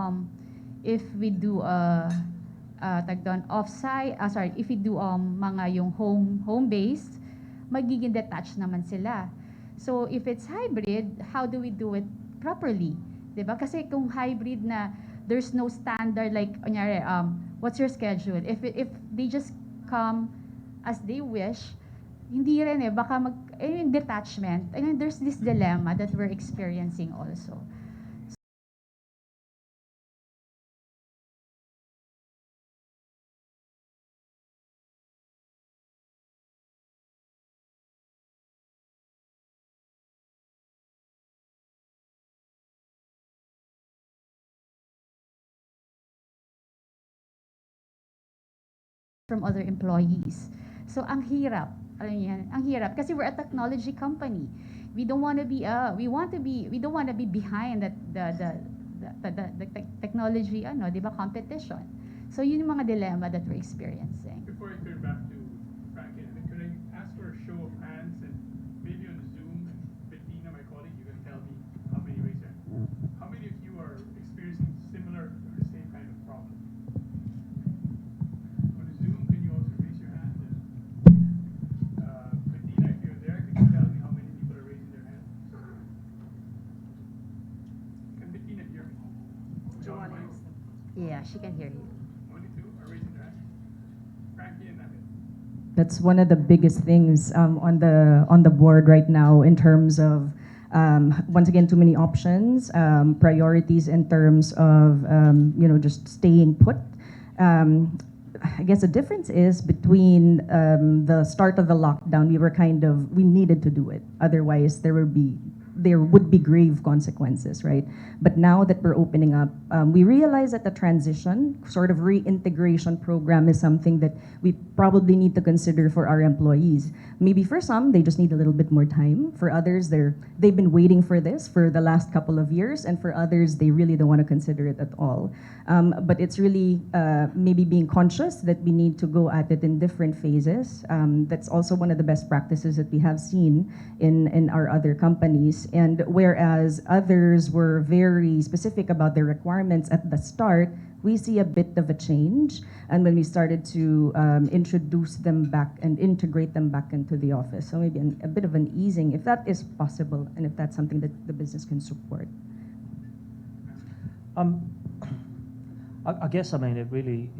offsite, if we do mga yung home based, magiging detached naman sila. So if it's hybrid, how do we do it properly? 'Di ba? Kasi kung hybrid na there's no standard like kunyari what's your schedule? If they just come as they wish, hindi rin baka detachment. And there's this dilemma that we're experiencing also. From other employees. So ang hirap, alam niyo yan, ang hirap kasi we're a technology company. We don't want to be we don't want to be behind the technology 'di ba, competition. So yun yung mga dilemma that we're experiencing. Before I turn back to Frankie, could I ask for a show of hands and maybe on Zoom, Bettina, my colleague, you can tell me how many raise their hand. How many of you are experiencing similar or the same kind of problem? On Zoom, can you also raise your hand? Bettina, if you're there, can you tell me how many people are raising their hand? Can Bettina hear me? Yeah, she can hear you. Only two are raising their hand. Frankie and Amit. That's one of the biggest things on the board right now in terms of once again too many options, priorities in terms of just staying put. I guess the difference is between the start of the lockdown, we needed to do it. Otherwise, there would be grave consequences, right? But now that we're opening up, we realize that the transition, sort of reintegration program is something that we probably need to consider for our employees. Maybe for some, they just need a little bit more time. For others, they've been waiting for this for the last couple of years, and for others, they really don't want to consider it at all. But it's really maybe being conscious that we need to go at it in different phases. That's also one of the best practices that we have seen in our other companies. And whereas others were very specific about their requirements at the start, we see a bit of a change. And when we started to introduce them back and integrate them back into the office, so maybe a bit of an easing, if that is possible, and if that's something that the business can support. I guess, it really,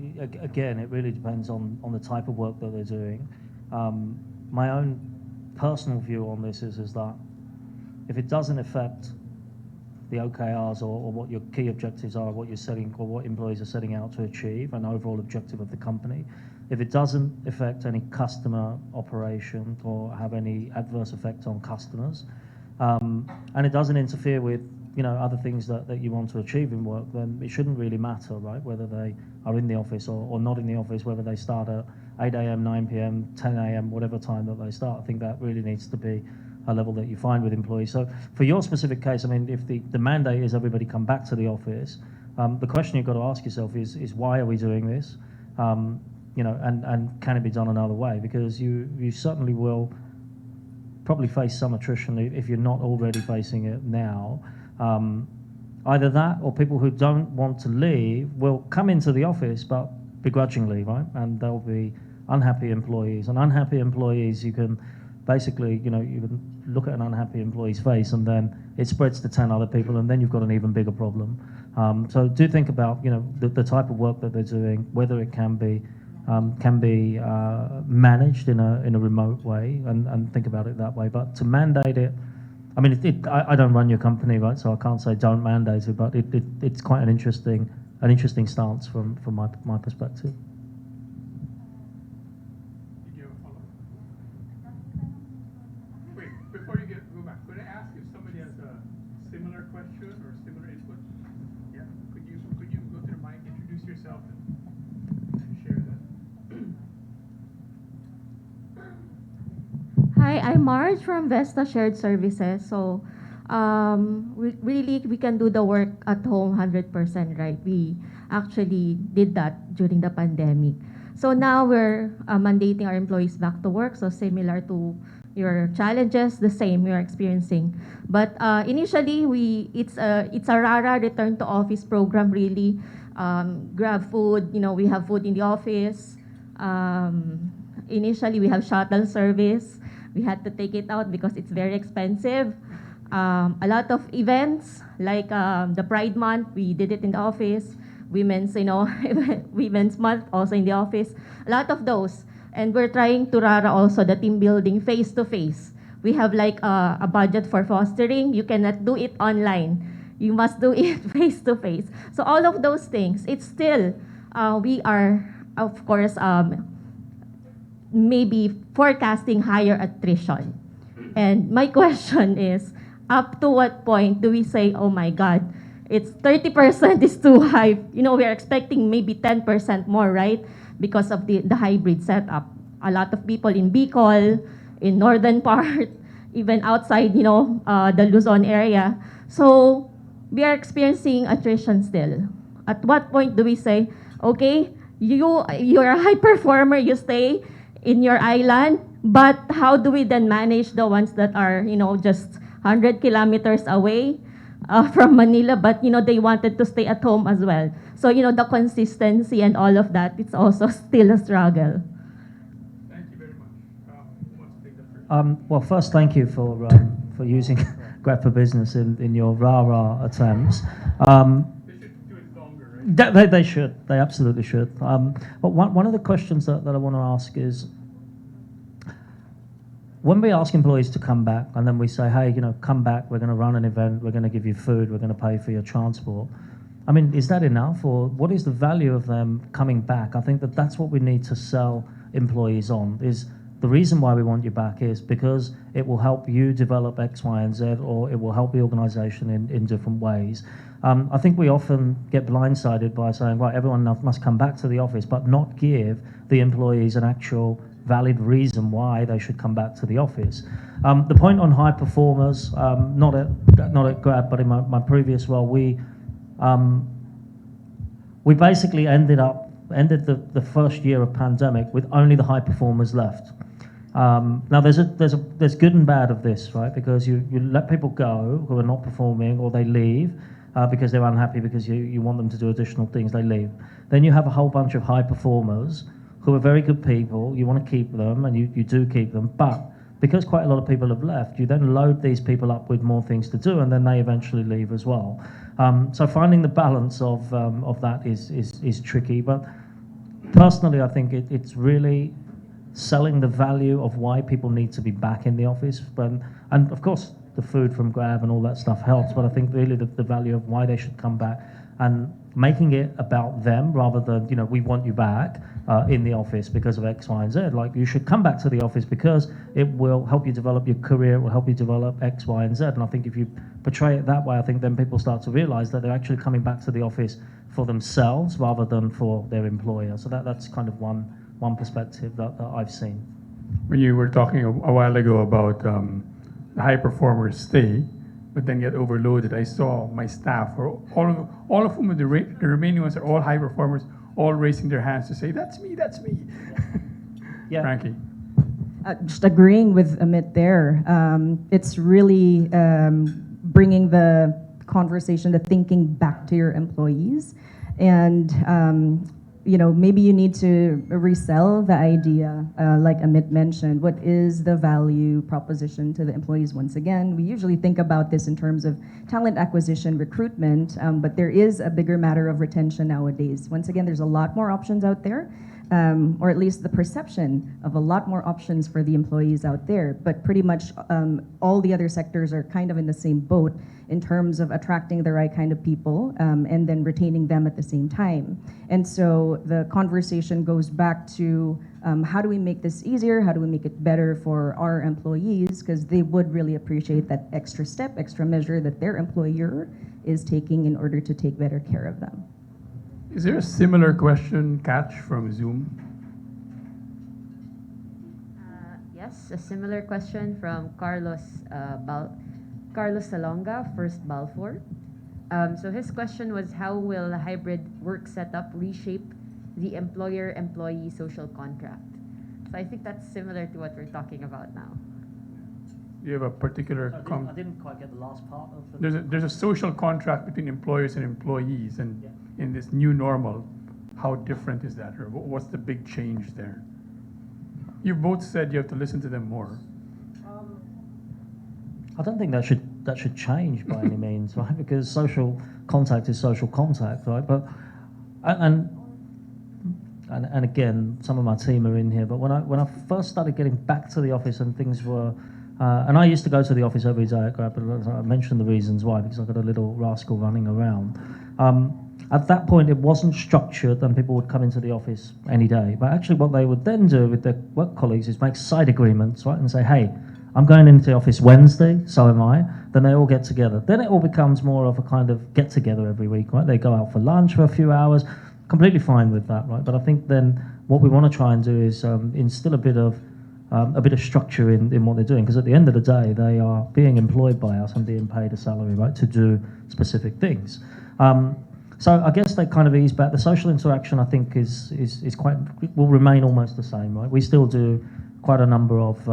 again, it really depends on the type of work that they're doing. My own personal view on this is that if it doesn't affect the OKRs or what your key objectives are, what you're setting or what employees are setting out to achieve, an overall objective of the company, if it doesn't affect any customer operation or have any adverse effect on customers, and it doesn't interfere with other things that you want to achieve in work, then it shouldn't really matter, right? Whether they are in the office or not in the office, whether they start at 8 a.m., 9 p.m., 10 a.m., whatever time that they start. I think that really needs to be a level that you find with employees. So for your specific case, if the mandate is everybody come back to the office, the question you've got to ask yourself is why are we doing this? And can it be done another way? Because you certainly will probably face some attrition if you're not already facing it now. Either that or people who don't want to leave will come into the office but begrudgingly, right? And they'll be unhappy employees. And unhappy employees, you can basically, you can look at an unhappy employee's face and then it spreads to 10 other people and then you've got an even bigger problem. So do think about, the type of work that they're doing, whether it can be managed in a remote way, and think about it that way. But to mandate it, I mean, I don't run your company, right? So I can't say don't mandate it, but it's quite an interesting stance from my perspective. Did you have a follow-up? Wait, before you go back, could I ask if somebody has a similar question or similar input? Yeah, could you go to the mic, introduce yourself, and share that? Hi, I'm Marge from Vesta Shared Services. So, we can do the work at home 100%, right? We actually did that during the pandemic. So now we're mandating our employees back to work. So similar to your challenges, the same we are experiencing. But initially, it's a RARA return to office program. Really, grab food. We have food in the office. Initially, we have shuttle service. We had to take it out because it's very expensive. A lot of events like the Pride Month, we did it in the office. Women's, Women's Month also in the office. A lot of those, and we're trying to RARA also the team building face to face. We have like a budget for fostering. You cannot do it online. You must do it face to face. So all of those things, it's still we are of course maybe forecasting higher attrition. And my question is, up to what point do we say, oh my God, it's 30% is too high. We're expecting maybe 10% more, right? Because of the hybrid setup. A lot of people in Bicol, in northern part, even outside, the Luzon area. So we are experiencing attrition still. At what point do we say, okay, you're a high performer, you stay in your island, but how do we then manage the ones that are, just 100 kilometers away from Manila, but, they wanted to stay at home as well. So, the consistency and all of that, it's also still a struggle. Thank you very much. Who wants to take that first? Well, first, thank you for using Grab for Business in your RARA attempts. They should do it longer, right? They should. They absolutely should. But one of the questions that I want to ask is, when we ask employees to come back and then we say, hey, come back, we're going to run an event, we're going to give you food, we're going to pay for your transport. I mean, is that enough, or what is the value of them coming back? I think that's what we need to sell employees on, is the reason why we want you back is because it will help you develop X, Y, and Z, or it will help the organization in different ways. I think we often get blindsided by saying, right, everyone must come back to the office, but not give the employees an actual valid reason why they should come back to the office. The point on high performers, not at Grab, but in my previous role, we basically ended the first year of pandemic with only the high performers left. Now there's good and bad of this, right? Because you let people go who are not performing, or they leave because they're unhappy because you want them to do additional things, they leave. Then you have a whole bunch of high performers who are very good people, you want to keep them, and you do keep them, but because quite a lot of people have left, you then load these people up with more things to do, and then they eventually leave as well. So finding the balance of that is tricky, but personally I think it's really selling the value of why people need to be back in the office, and of course the food from Grab and all that stuff helps, but I think really the value of why they should come back, and making it about them rather than, we want you back in the office because of X, Y, and Z. Like, you should come back to the office because it will help you develop your career, it will help you develop X, Y, and Z. And I think if you portray it that way, I think then people start to realize that they're actually coming back to the office for themselves rather than for their employer. So that's kind of one perspective that I've seen. When you were talking a while ago about the high performers stay, but then get overloaded, I saw my staff, or all of whom the remaining ones are all high performers, all raising their hands to say, that's me. Yeah. Frankie. Just agreeing with Amit there. It's really bringing the conversation, the thinking back to your employees. And maybe you need to resell the idea, like Amit mentioned. What is the value proposition to the employees? Once again, we usually think about this in terms of talent acquisition, recruitment, but there is a bigger matter of retention nowadays. Once again, there's a lot more options out there, or at least the perception of a lot more options for the employees out there. But pretty much all the other sectors are kind of in the same boat in terms of attracting the right kind of people and then retaining them at the same time. And so the conversation goes back to how do we make this easier? How do we make it better for our employees? Because they would really appreciate that extra step, extra measure that their employer is taking in order to take better care of them. Is there a similar question, Catch, from Zoom? Yes, a similar question from Carlos Salonga, First Balfour. So his question was, how will a hybrid work setup reshape the employer-employee social contract? So I think that's similar to what we're talking about now. Do you have a particular... I didn't quite get the last part of the... There's a social contract between employers and employees, and in this new normal, how different is that, or what's the big change there? You both said you have to listen to them more. I don't think that should change by any means, right? Because social contact is social contact, right? But and again, some of my team are in here. But when I first started getting back to the office and things were, and I used to go to the office every day at Grab, but I mentioned the reasons why, because I got a little rascal running around. At that point, it wasn't structured, and people would come into the office any day. But actually, what they would then do with their work colleagues is make side agreements, right, and say, hey, I'm going into the office Wednesday, so am I. Then they all get together. Then it all becomes more of a kind of get together every week, right? They go out for lunch for a few hours, completely fine with that, right? But I think then what we want to try and do is instill a bit of structure in what they're doing, because at the end of the day, they are being employed by us and being paid a salary, right, to do specific things. So I guess they kind of ease back. The social interaction, I think, is quite, will remain almost the same, right? We still do quite a number of,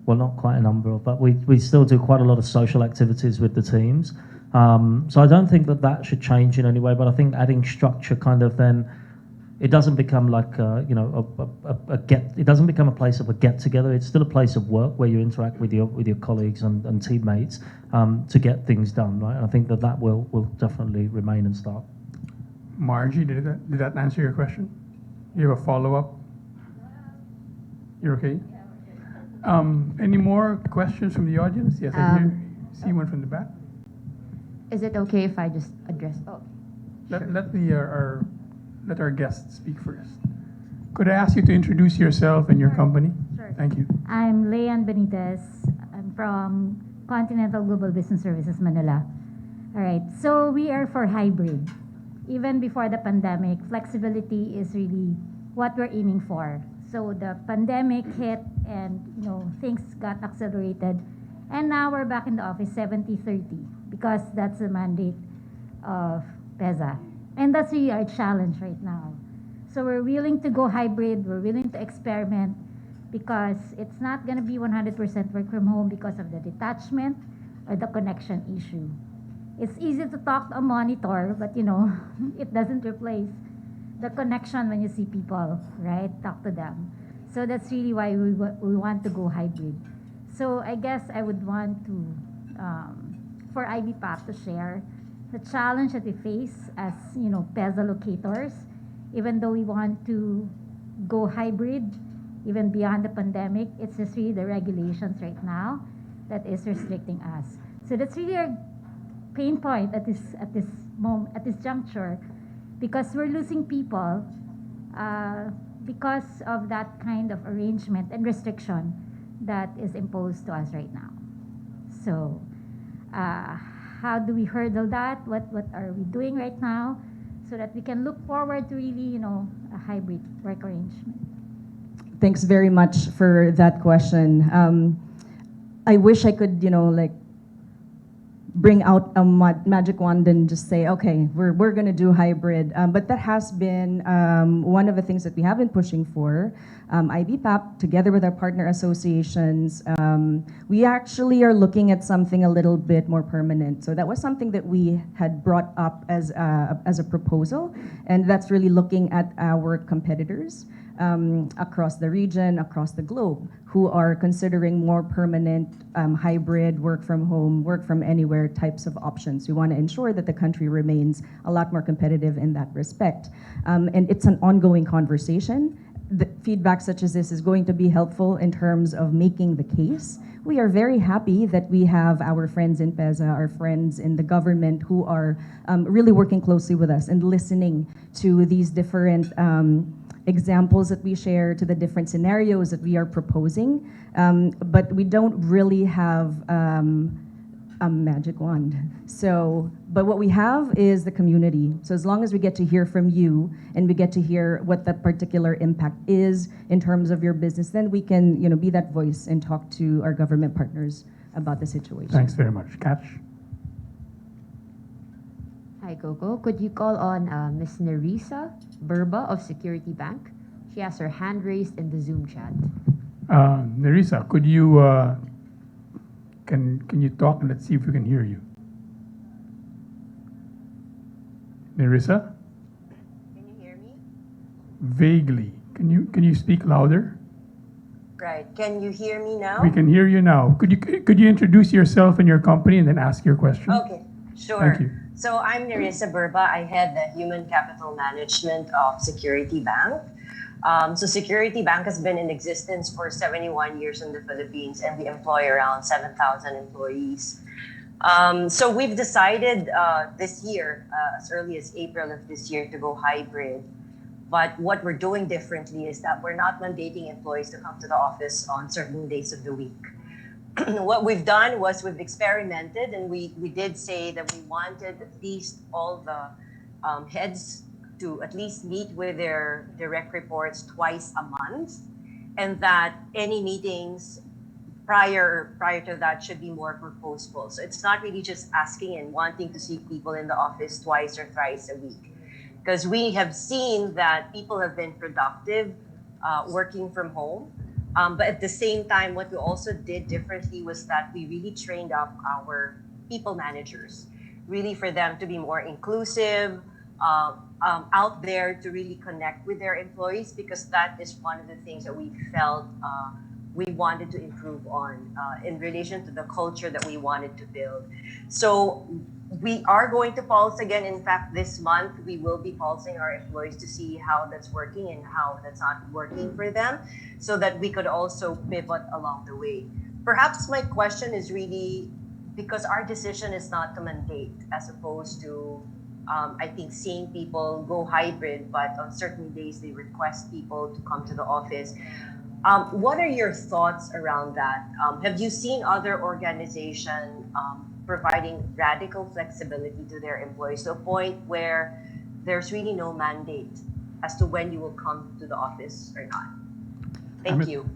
well, not quite a number of, but we still do quite a lot of social activities with the teams. So I don't think that should change in any way, but I think adding structure kind of then, it doesn't become like, it doesn't become a place of a get together. It's still a place of work where you interact with your colleagues and teammates to get things done, right? And I think that will definitely remain and start. Margie, did that answer your question? You have a follow-up? You're okay? Any more questions from the audience? Yes, I see one from the back. Is it okay if I just address? Oh, Let our guests speak first. Could I ask you to introduce yourself and your company? Sure. Thank you. I'm Leanne Benitez. I'm from Continental Global Business Services, Manila. All right, so we are for hybrid. Even before the pandemic, flexibility is really what we're aiming for. So the pandemic hit and things got accelerated. And now we're back in the office 70-30 because that's the mandate of PEZA. And that's really our challenge right now. So we're willing to go hybrid, we're willing to experiment because it's not gonna be 100% work from home because of the detachment or the connection issue. It's easy to talk to a monitor, but it doesn't replace the connection when you see people, right? Talk to them. So that's really why we want to go hybrid. So I guess I would want to, for IBPAP to share the challenge that we face as PEZA locators, even though we want to go hybrid, even beyond the pandemic, it's just really the regulations right now that is restricting us. So that's really our pain point at this moment, at this juncture, because we're losing people because of that kind of arrangement and restriction that is imposed to us right now. So how do we hurdle that? What are we doing right now so that we can look forward to really, a hybrid work arrangement? Thanks very much for that question. I wish I could, bring out a magic wand and just say, okay, we're going to do hybrid. But that has been one of the things that we have been pushing for. IBPAP, together with our partner associations, we actually are looking at something a little bit more permanent. So that was something that we had brought up as a proposal, and that's really looking at our competitors across the region, across the globe, who are considering more permanent hybrid work from home, work from anywhere types of options. We want to ensure that the country remains a lot more competitive in that respect. And it's an ongoing conversation. The feedback such as this is going to be helpful in terms of making the case. We are very happy that we have our friends in PEZA, our friends in the government who are really working closely with us and listening to these different examples that we share, to the different scenarios that we are proposing, but we don't really have a magic wand. So, but what we have is the community. So as long as we get to hear from you and we get to hear what the particular impact is in terms of your business, then we can, be that voice and talk to our government partners about the situation. Thanks very much. Catch. Hi, Coco. Could you call on Ms. Nerissa Burba of Security Bank? She has her hand raised in the Zoom chat. Nerissa, could you, can you talk and let's see if we can hear you? Nerissa? Can you hear me? Vaguely. Can you speak louder? Right. Can you hear me now? We can hear you now. Could you introduce yourself and your company and then ask your question? Okay, sure. Thank you. So I'm Nerissa Burba. I head the Human Capital Management of Security Bank. So Security Bank has been in existence for 71 years in the Philippines, and we employ around 7,000 employees. So we've decided this year, as early as April of this year, to go hybrid. But what we're doing differently is that we're not mandating employees to come to the office on certain days of the week. What we've done was we've experimented, and we did say that we wanted at least all the heads to at least meet with their direct reports twice a month, and that any meetings prior to that should be more purposeful. So it's not really just asking and wanting to see people in the office twice or thrice a week, because we have seen that people have been productive working from home. But at the same time, what we also did differently was that we really trained up our people managers, really for them to be more inclusive, out there to really connect with their employees, because that is one of the things that we felt we wanted to improve on in relation to the culture that we wanted to build. So we are going to pulse again. In fact, this month, we will be pulsing our employees to see how that's working and how that's not working for them, so that we could also pivot along the way. Perhaps my question is really, because our decision is not to mandate, as opposed to, I think, seeing people go hybrid, but on certain days they request people to come to the office. What are your thoughts around that? Have you seen other organizations providing radical flexibility to their employees to a point where there's really no mandate as to when you will come to the office or not? Thank you.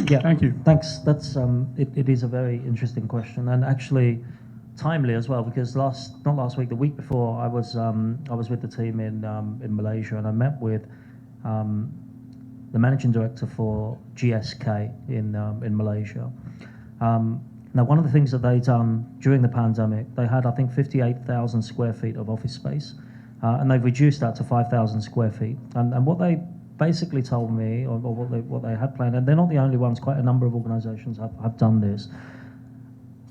Yeah, thank you. Thanks. That's it is a very interesting question, and actually timely as well, because not last week, the week before, I was with the team in Malaysia, and I met with the managing director for GSK in Malaysia. Now, one of the things that they've done during the pandemic, they had, I think, 58,000 square feet of office space, and they've reduced that to 5,000 square feet. And what they basically told me, or what they had planned, and they're not the only ones, quite a number of organizations have done this,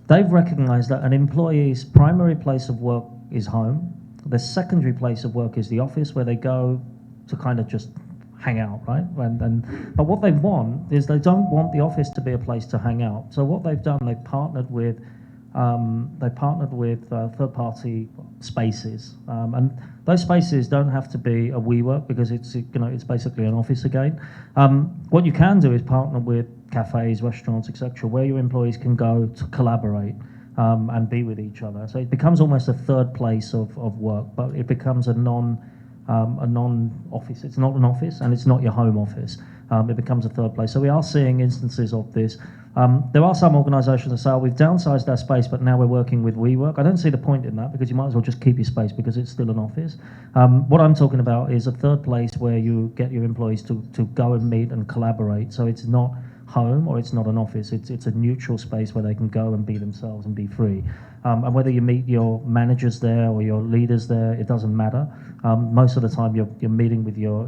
they've recognized that an employee's primary place of work is home. Their secondary place of work is the office, where they go to kind of just hang out, right? But what they want is, they don't want the office to be a place to hang out. So what they've done, they've partnered with third-party spaces, and those spaces don't have to be a WeWork, because it's basically an office again. What you can do is partner with cafes, restaurants, etc., where your employees can go to collaborate and be with each other. So it becomes almost a third place of work, but it becomes a non-office. It's not an office, and it's not your home office. it becomes a third place. So we are seeing instances of this. There are some organisations that say, oh, we've downsized our space, but now we're working with WeWork. I don't see the point in that, because you might as well just keep your space because it's still an office. What I'm talking about is a third place where you get your employees to go and meet and collaborate. So it's not home or it's not an office. It's a neutral space where they can go and be themselves and be free. And whether you meet your managers there or your leaders there, it doesn't matter. Most of the time you're meeting with your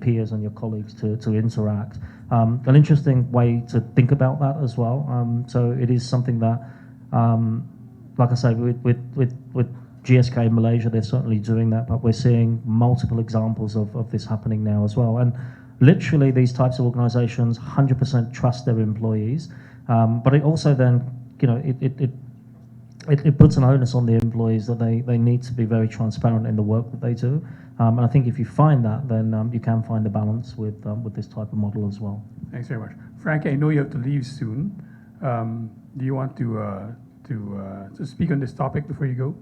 peers and your colleagues to interact. An interesting way to think about that as well. So it is something that, like I say, with GSK in Malaysia, they're certainly doing that, but we're seeing multiple examples of this happening now as well. And literally, these types of organizations 100% trust their employees, but it also then, it puts an onus on the employees that they need to be very transparent in the work that they do. And I think if you find that, then you can find the balance with this type of model as well. Thanks very much. Frankie, I know you have to leave soon. Do you want to speak on this topic before you go?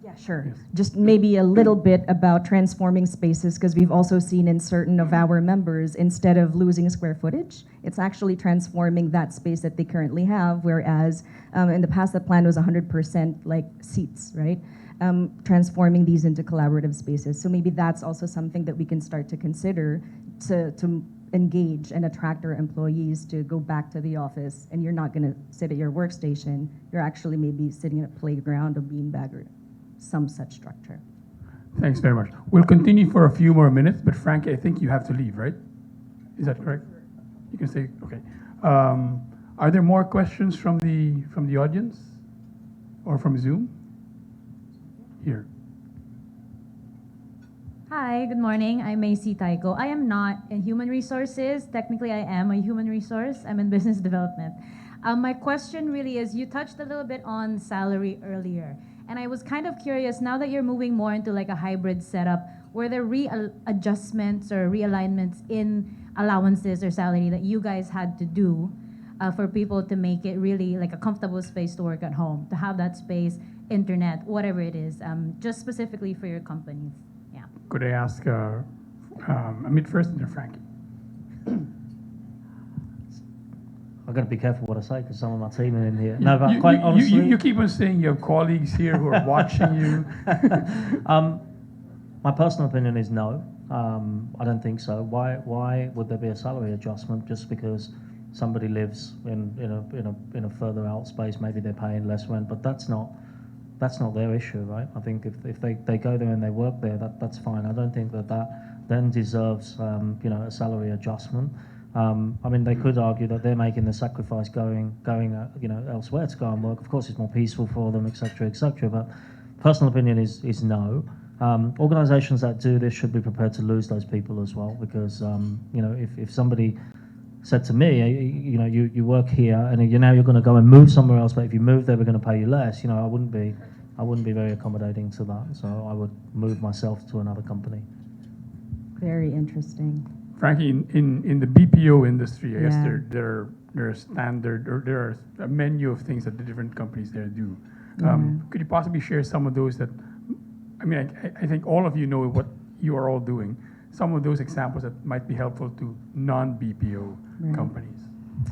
Yeah, sure. Yes. Just maybe a little bit about transforming spaces, because we've also seen in certain of our members, instead of losing square footage, it's actually transforming that space that they currently have, whereas in the past the plan was 100% like seats, right? Transforming these into collaborative spaces. So maybe that's also something that we can start to consider to engage and attract our employees to go back to the office, and you're not going to sit at your workstation, you're actually maybe sitting in a playground or beanbag or some such structure. Thanks very much. We'll continue for a few more minutes, but Frankie, I think you have to leave, right? Is that correct? You can say, okay. Are there more questions from the audience or from Zoom? Here. Hi, good morning. I'm Macy Taiko. I am not in human resources. Technically, I am a human resource. I'm in business development. My question really is, you touched a little bit on salary earlier. And I was kind of curious, now that you're moving more into like a hybrid setup, were there readjustments or realignments in allowances or salary that you guys had to do for people to make it really like a comfortable space to work at home, to have that space, internet, whatever it is, just specifically for your companies? Yeah. Could I ask Amit first and then Frankie? I've got to be careful what I say because some of my team are in here. No, but quite honestly, you keep on saying you have colleagues here who are watching you. My personal opinion is no. I don't think so. Why would there be a salary adjustment just because somebody lives in a further out space? Maybe they're paying less rent, but that's not their issue, right? I think if they go there and they work there, that's fine. I don't think that then deserves a salary adjustment. I mean, they could argue that they're making the sacrifice going elsewhere to go and work. Of course, it's more peaceful for them, etc., etc. But personal opinion is no. Organizations that do this should be prepared to lose those people as well, because if somebody said to me, you work here and now you're going to go and move somewhere else, but if you move there, we're going to pay you less. I wouldn't be very accommodating to that. So I would move myself to another company. Very interesting. Frankie, in the BPO industry, I guess Yeah. there are standard, or there are a menu of things that the different companies there do. Could you possibly share some of those that, I mean, I think all of you know what you are all doing. Some of those examples that might be helpful to non-BPO companies.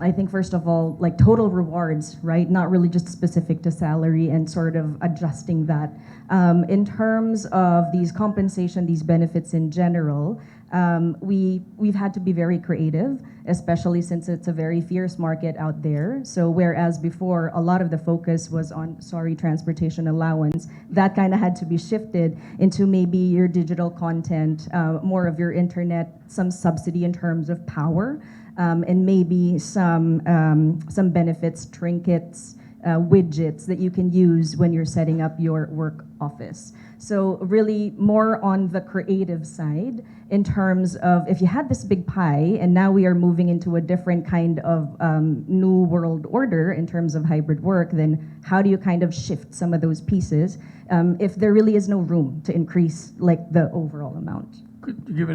I think first of all, like total rewards, right? Not really just specific to salary, and sort of adjusting that. In terms of these compensation, these benefits in general, we've had to be very creative, especially since it's a very fierce market out there. So whereas before a lot of the focus was on, transportation allowance, that kind of had to be shifted into maybe your digital content, more of your internet, some subsidy in terms of power, and maybe some benefits, trinkets, widgets that you can use when you're setting up your work office. So really more on the creative side in terms of, if you had this big pie and now we are moving into a different kind of new world order in terms of hybrid work, then how do you kind of shift some of those pieces if there really is no room to increase like the overall amount? Could you give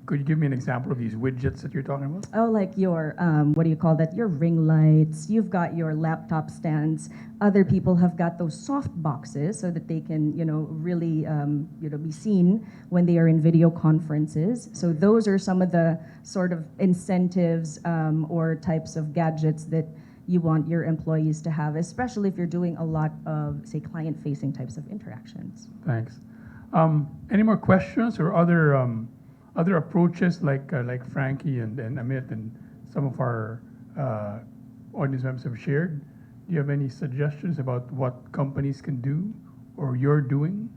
Could you give me an example of these widgets that you're talking about? Oh, like your, what do you call that? Your ring lights. You've got your laptop stands. Other people have got those soft boxes so that they can, really, be seen when they are in video conferences. So those are some of the sort of incentives or types of gadgets that you want your employees to have, especially if you're doing a lot of, say, client-facing types of interactions. Thanks. Any more questions or other approaches like Frankie and Amit and some of our audience members have shared? Do you have any suggestions about what companies can do or you're doing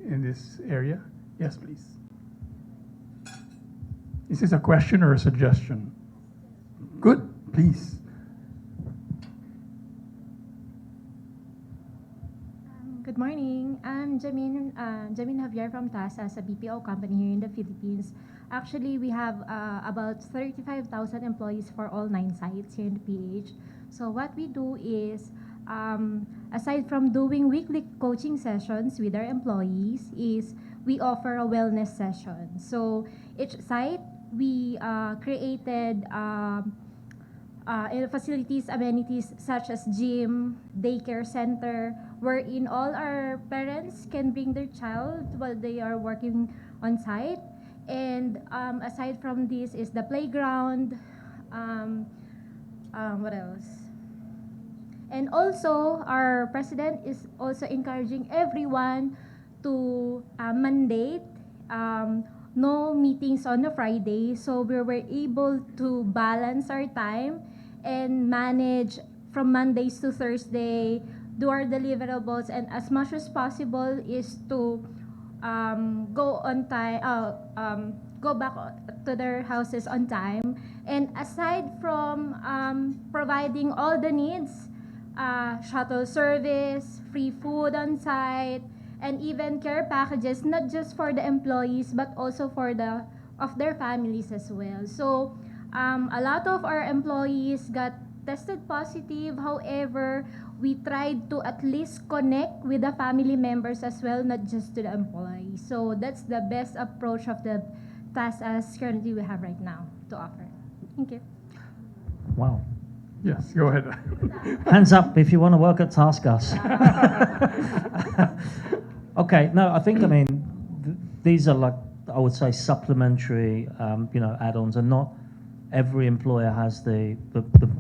in this area? Yes, please. Is this a question or a suggestion? Good, please. Good morning. I'm Jamin Javier from TASAS, a BPO company here in the Philippines. Actually, we have about 35,000 employees for all 9 sites here in the PH. So what we do is, aside from doing weekly coaching sessions with our employees, is we offer a wellness session. So each site, we created facilities, amenities such as gym, daycare center, wherein all our parents can bring their child while they are working on site. And aside from this is the playground. What else? And also, our president is also encouraging everyone to mandate no meetings on a Friday, so we were able to balance our time and manage from Mondays to Thursday, do our deliverables, and as much as possible is to go on time, go back to their houses on time. And aside from providing all the needs, shuttle service, free food on site, and even care packages, not just for the employees, but also for their families as well. So a lot of our employees got tested positive. However, we tried to at least connect with the family members as well, not just to the employees. So that's the best approach of the task as currently we have right now to offer. Thank you. Wow. Yes, go ahead. Hands up if you want to work at TaskUs. Okay, no, I think, these are like, I would say, supplementary, add-ons, and not every employer has the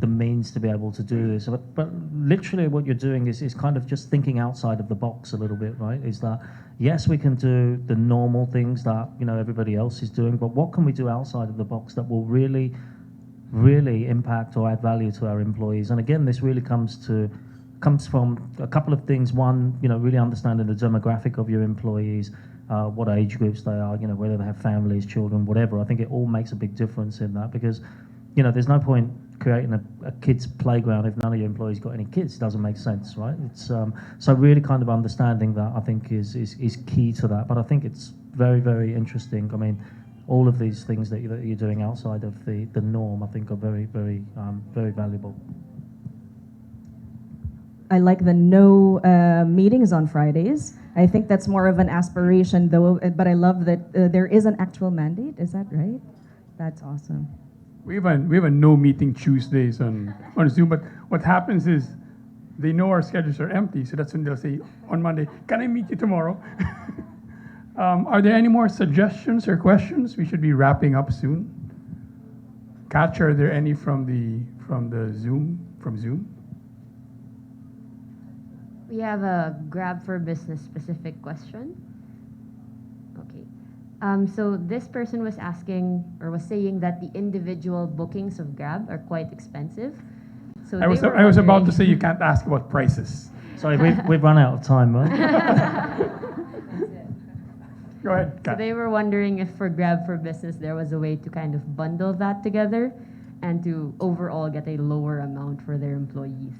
means to be able to do this. But literally what you're doing is kind of just thinking outside of the box a little bit, right? Is that, yes, we can do the normal things that, everybody else is doing, but what can we do outside of the box that will really impact or add value to our employees? And again, this really comes from a couple of things. One, really understanding the demographic of your employees, what age groups they are, whether they have families, children, whatever. I think it all makes a big difference in that, because, there's no point creating a kids' playground if none of your employees got any kids. It doesn't make sense, right? It's so really kind of understanding that, I think, is key to that. But I think it's very, very interesting. All of these things that you're doing outside of the norm, I think, are very, very, very valuable. I like the no meetings on Fridays. I think that's more of an aspiration, though, but I love that there is an actual mandate. Is that right? That's awesome. We have a no meeting Tuesdays on Zoom, but what happens is they know our schedules are empty, so that's when they'll say on Monday, "Can I meet you tomorrow?" Are there any more suggestions or questions? We should be wrapping up soon. Katja, are there any from Zoom? We have a Grab for Business specific question. Okay. So this person was asking or was saying that the individual bookings of Grab are quite expensive. So I was about to say you can't ask about prices. Sorry, we've run out of time, right? Go ahead, So they were wondering if for Grab for Business there was a way to kind of bundle that together and to overall get a lower amount for their employees.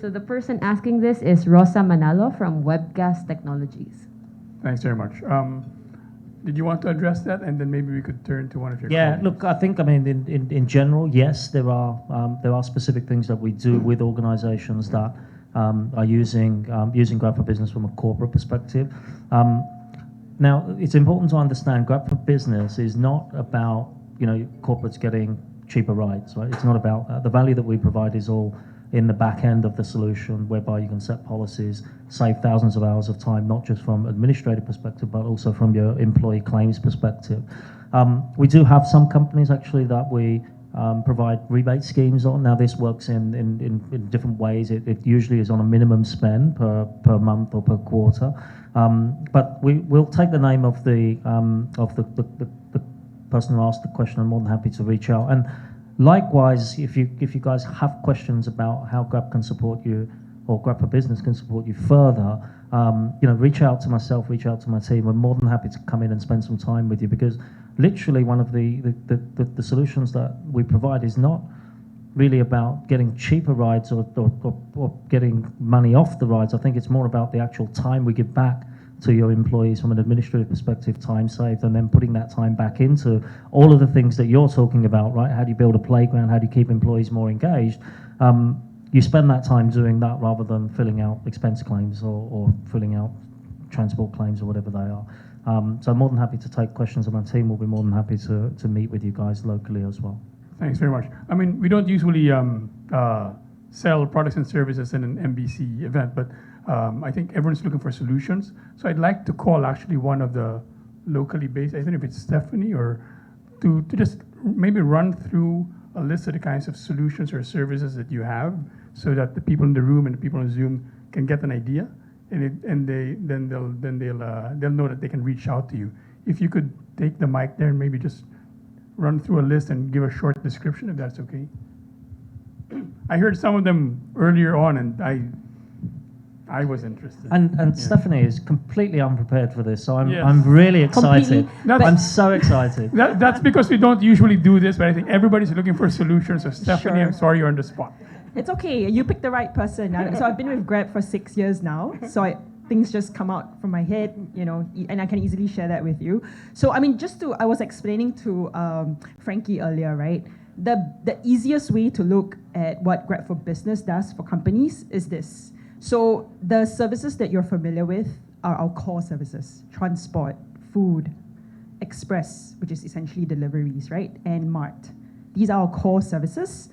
So the person asking this is Rosa Manalo from Webcast Technologies. Thanks very much. Did you want to address that, and then maybe we could turn to one of your colleagues? Look, I think, in general, yes, there are specific things that we do with organizations that are using Grab for Business from a corporate perspective. Now, it's important to understand Grab for Business is not about, corporates getting cheaper rides, right? It's not about the value that we provide is all in the back end of the solution, whereby you can set policies, save thousands of hours of time, not just from administrative perspective, but also from your employee claims perspective. We do have some companies actually that we provide rebate schemes on. Now, this works in different ways. It usually is on a minimum spend per month or per quarter. But we'll take the name of the person who asked the question. I'm more than happy to reach out. And likewise, if you guys have questions about how Grab can support you or Grab for Business can support you further, reach out to myself, reach out to my team. We're more than happy to come in and spend some time with you, because literally one of the solutions that we provide is not really about getting cheaper rides or getting money off the rides. I think it's more about the actual time we give back to your employees from an administrative perspective, time saved, and then putting that time back into all of the things that you're talking about, right? How do you build a playground? How do you keep employees more engaged? You spend that time doing that rather than filling out expense claims or filling out transport claims or whatever they are. So I'm more than happy to take questions, and my team will be more than happy to meet with you guys locally as well. Thanks very much. I mean, we don't usually sell products and services in an MBC event, but I think everyone's looking for solutions. So I'd like to call actually one of the locally based, I don't know if it's Stephanie, or to just maybe run through a list of the kinds of solutions or services that you have, so that the people in the room and the people on Zoom can get an idea, and they'll know that they can reach out to you. If you could take the mic there and maybe just run through a list and give a short description, if that's okay. I heard some of them earlier on, and I was interested. And Stephanie is completely unprepared for this, so I'm really excited. I'm so excited. That's because we don't usually do this, but I think everybody's looking for solutions. So Stephanie, I'm sorry you're on the spot. It's okay. You picked the right person. So I've been with Grab for 6 years now. So things just come out from my head, and I can easily share that with you. So I mean, I was explaining to Frankie earlier, right? The easiest way to look at what Grab for Business does for companies is this. So the services that you're familiar with are our core services: transport, food, express, which is essentially deliveries, right? And Mart. These are our core services.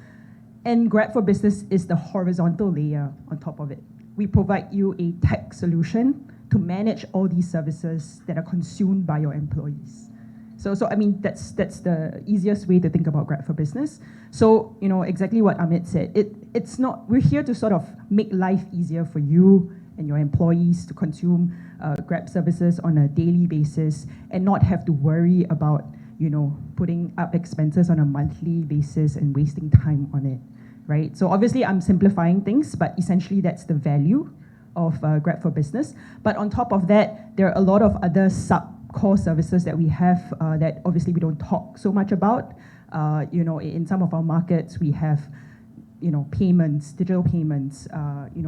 And Grab for Business is the horizontal layer on top of it. We provide you a tech solution to manage all these services that are consumed by your employees. So I mean, that's the easiest way to think about Grab for Business. So, exactly what Amit said. It's not, we're here to sort of make life easier for you and your employees to consume Grab services on a daily basis and not have to worry about, putting up expenses on a monthly basis and wasting time on it, right? So obviously I'm simplifying things, but essentially that's the value of Grab for Business. But on top of that, there are a lot of other core services that we have that obviously we don't talk so much about. In some of our markets, we have, payments, digital payments,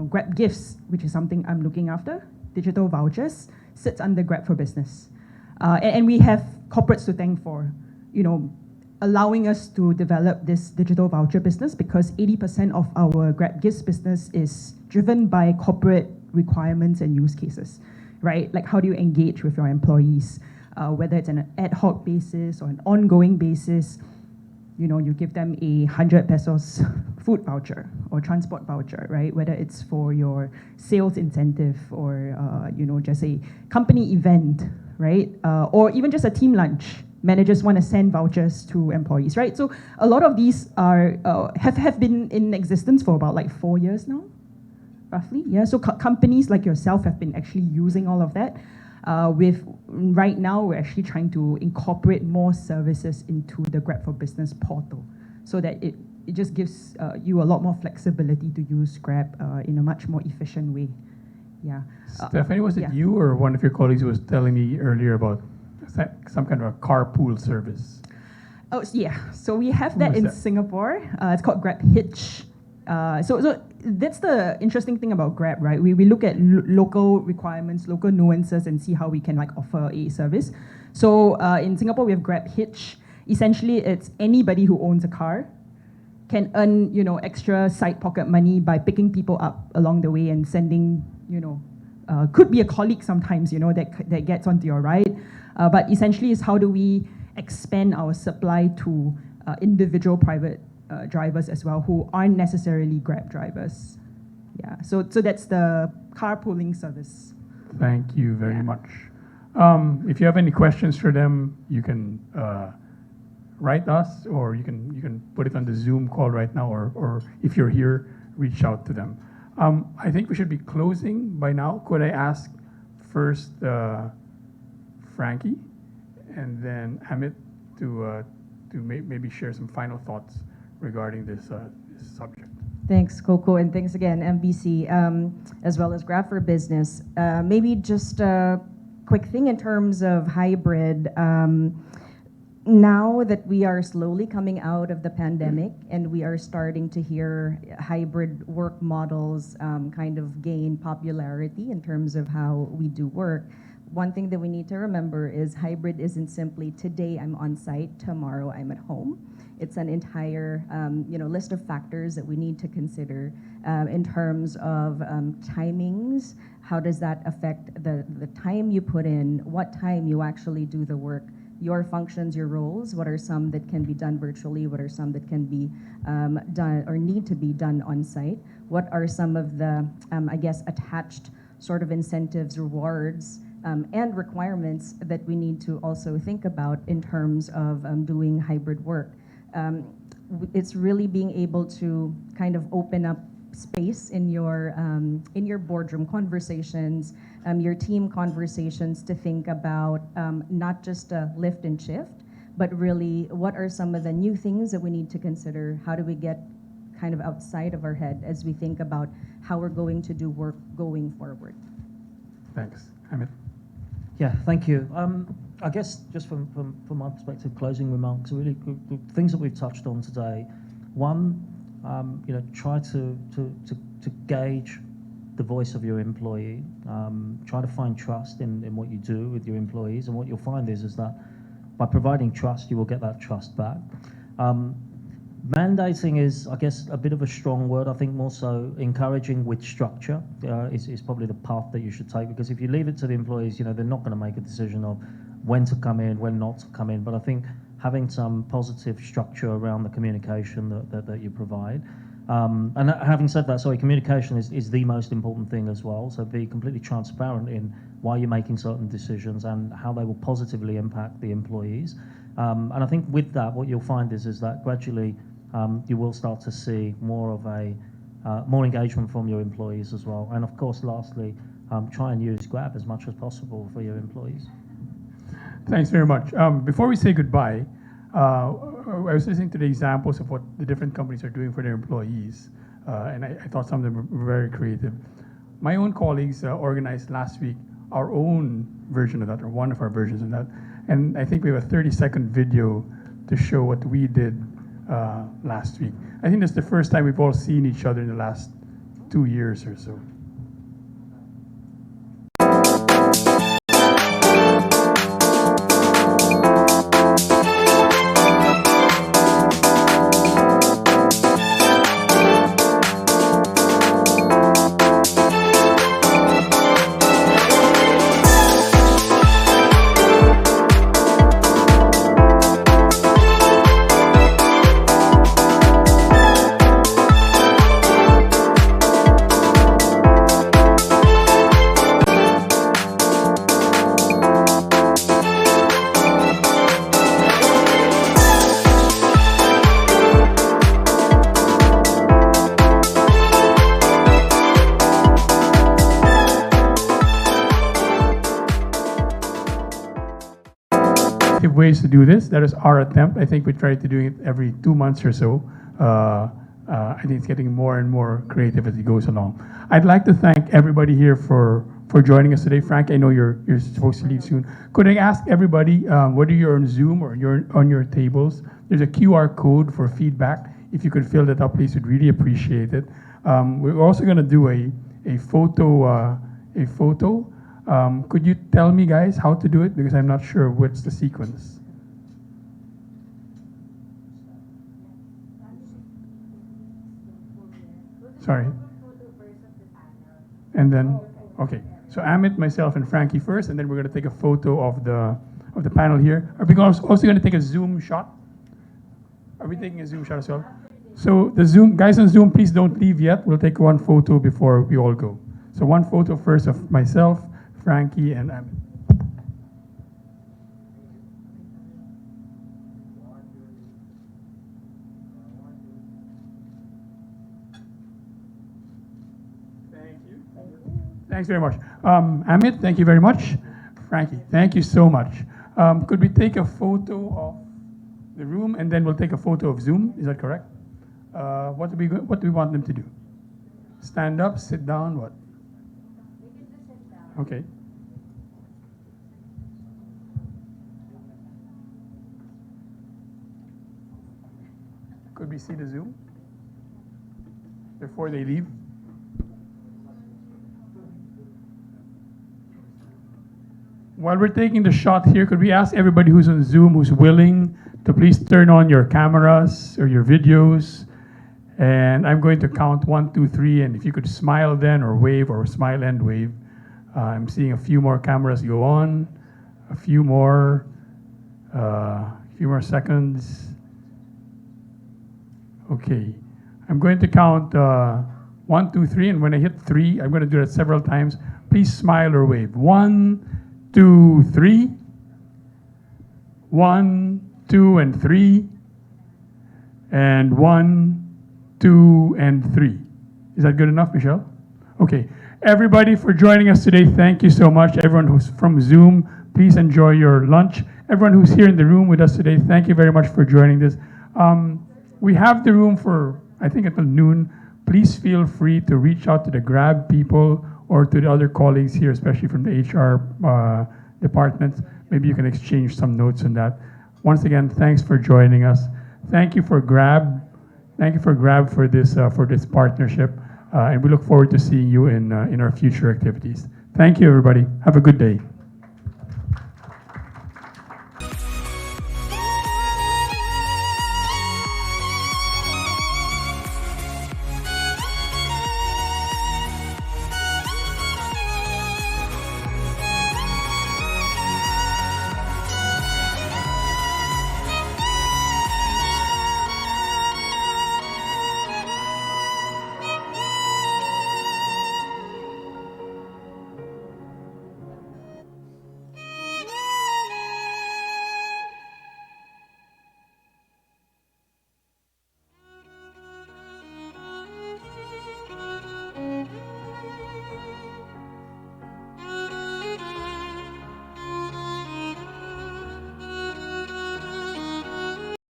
Grab Gifts, which is something I'm looking after. Digital vouchers sits under Grab for Business. And we have corporates to thank for, allowing us to develop this digital voucher business, because 80% of our Grab Gifts business is driven by corporate requirements and use cases, right? Like, how do you engage with your employees, whether it's on an ad hoc basis or an ongoing basis? You give them 100 pesos food voucher or transport voucher, right? Whether it's for your sales incentive or, just a company event, right? Or even just a team lunch. Managers want to send vouchers to employees, right? So a lot of these are have been in existence for about 4 years now, roughly. Yeah. So companies like yourself have been actually using all of that. Right now, we're actually trying to incorporate more services into the Grab for Business portal, so that it just gives you a lot more flexibility to use Grab in a much more efficient way. Yeah. Stephanie, was it you or one of your colleagues who was telling me earlier about some kind of a carpool service? Oh, yeah. So we have that in Singapore. It's called Grab Hitch. So that's the interesting thing about Grab, right? We look at local requirements, local nuances, and see how we can offer a service. So in Singapore, we have Grab Hitch. Essentially, it's anybody who owns a car can earn extra side pocket money by picking people up along the way and sending could be a colleague sometimes, that gets onto your ride. But essentially is how do we expand our supply to individual private drivers as well who aren't necessarily Grab drivers. Yeah, so that's the carpooling service. Thank you very much. If you have any questions for them, you can write us, or you can put it on the Zoom call right now, or if you're here, reach out to them. I think we should be closing by now. Could I ask first Frankie and then Amit to maybe share some final thoughts regarding this subject? Thanks, Coco, and thanks again, MBC, as well as Grab for Business. Maybe just a quick thing in terms of hybrid. Now that we are slowly coming out of the pandemic and we are starting to hear hybrid work models kind of gain popularity in terms of how we do work, one thing that we need to remember is hybrid isn't simply today I'm on site, tomorrow I'm at home. It's an entire list of factors that we need to consider in terms of timings. How does that affect the time you put in, what time you actually do the work, your functions, your roles, what are some that can be done virtually, what are some that can be done or need to be done on site, what are some of the, attached sort of incentives, rewards, and requirements that we need to also think about in terms of doing hybrid work. It's really being able to kind of open up space in your boardroom conversations, your team conversations to think about not just a lift and shift, but really what are some of the new things that we need to consider? How do we get kind of outside of our head as we think about how we're going to do work going forward? Thanks. Amit? Yeah, thank you. I guess just from my perspective, closing remarks, really the things that we've touched on today. One, try to gauge the voice of your employee. Try to find trust in what you do with your employees, and what you'll find is that by providing trust, you will get that trust back. Mandating is, I guess, a bit of a strong word. I think more so encouraging with structure is probably the path that you should take, because if you leave it to the employees, they're not going to make a decision of when to come in, when not to come in. But I think having some positive structure around the communication that you provide. And having said that, communication is the most important thing as well. So be completely transparent in why you're making certain decisions and how they will positively impact the employees. And I think with that, what you'll find is that gradually you will start to see more of more engagement from your employees as well. And of course, lastly, try and use Grab as much as possible for your employees. Thanks very much. Before we say goodbye, I was listening to the examples of what the different companies are doing for their employees, and I thought some of them were very creative. My own colleagues organized last week our own version of that, or one of our versions of that, and I think we have a 30-second video to show what we did last week. I think that's the first time we've all seen each other in the last 2 years or so. Ways to do this. That is our attempt. I think we try to do it every 2 months or so. I think it's getting more and more creative as it goes along. I'd like to thank everybody here for joining us today. Frank, I know you're supposed to leave soon. Could I ask everybody, whether you're on Zoom or you're on your tables, there's a QR code for feedback. If you could fill that up, please, we'd really appreciate it. We're also going to do a photo. Could you tell me, guys, how to do it? Because I'm not sure what's the sequence. Sorry. And then, okay. So Amit, myself, and Frankie first, and then we're going to take a photo of the panel here. Are we also going to take a Zoom shot? Are we taking a Zoom shot as well? So the Zoom guys on Zoom, please don't leave yet. We'll take one photo before we all go. So one photo first of myself, Frankie, and Amit. Thanks very much. Amit, thank you very much. Frankie, thank you so much. Could we take a photo of the room and then we'll take a photo of Zoom? Is that correct? What do we want them to do? Stand up, sit down, what? Okay. Could we see the Zoom before they leave? While we're taking the shot here, could we ask everybody who's on Zoom, who's willing, to please turn on your cameras or your videos? And I'm going to count 1, 2, 3, and if you could smile then or wave or smile and wave. I'm seeing a few more cameras go on, a few more seconds. Okay, I'm going to count 1, 2, 3, and when I hit 3, I'm going to do that several times. Please smile or wave. 1, 2, 3. 1, 2, and 3. And 1, 2, and 3. Is that good enough, Michelle? Okay. Everybody for joining us today, thank you so much. Everyone who's from Zoom, please enjoy your lunch. Everyone who's here in the room with us today, thank you very much for joining this. We have the room for, I think, until noon. Please feel free to reach out to the Grab people or to the other colleagues here, especially from the HR department. Maybe you can exchange some notes on that. Once again, thanks for joining us. Thank you for Grab. Thank you for Grab for this partnership. And we look forward to seeing you in our future activities. Thank you, everybody. Have a good day.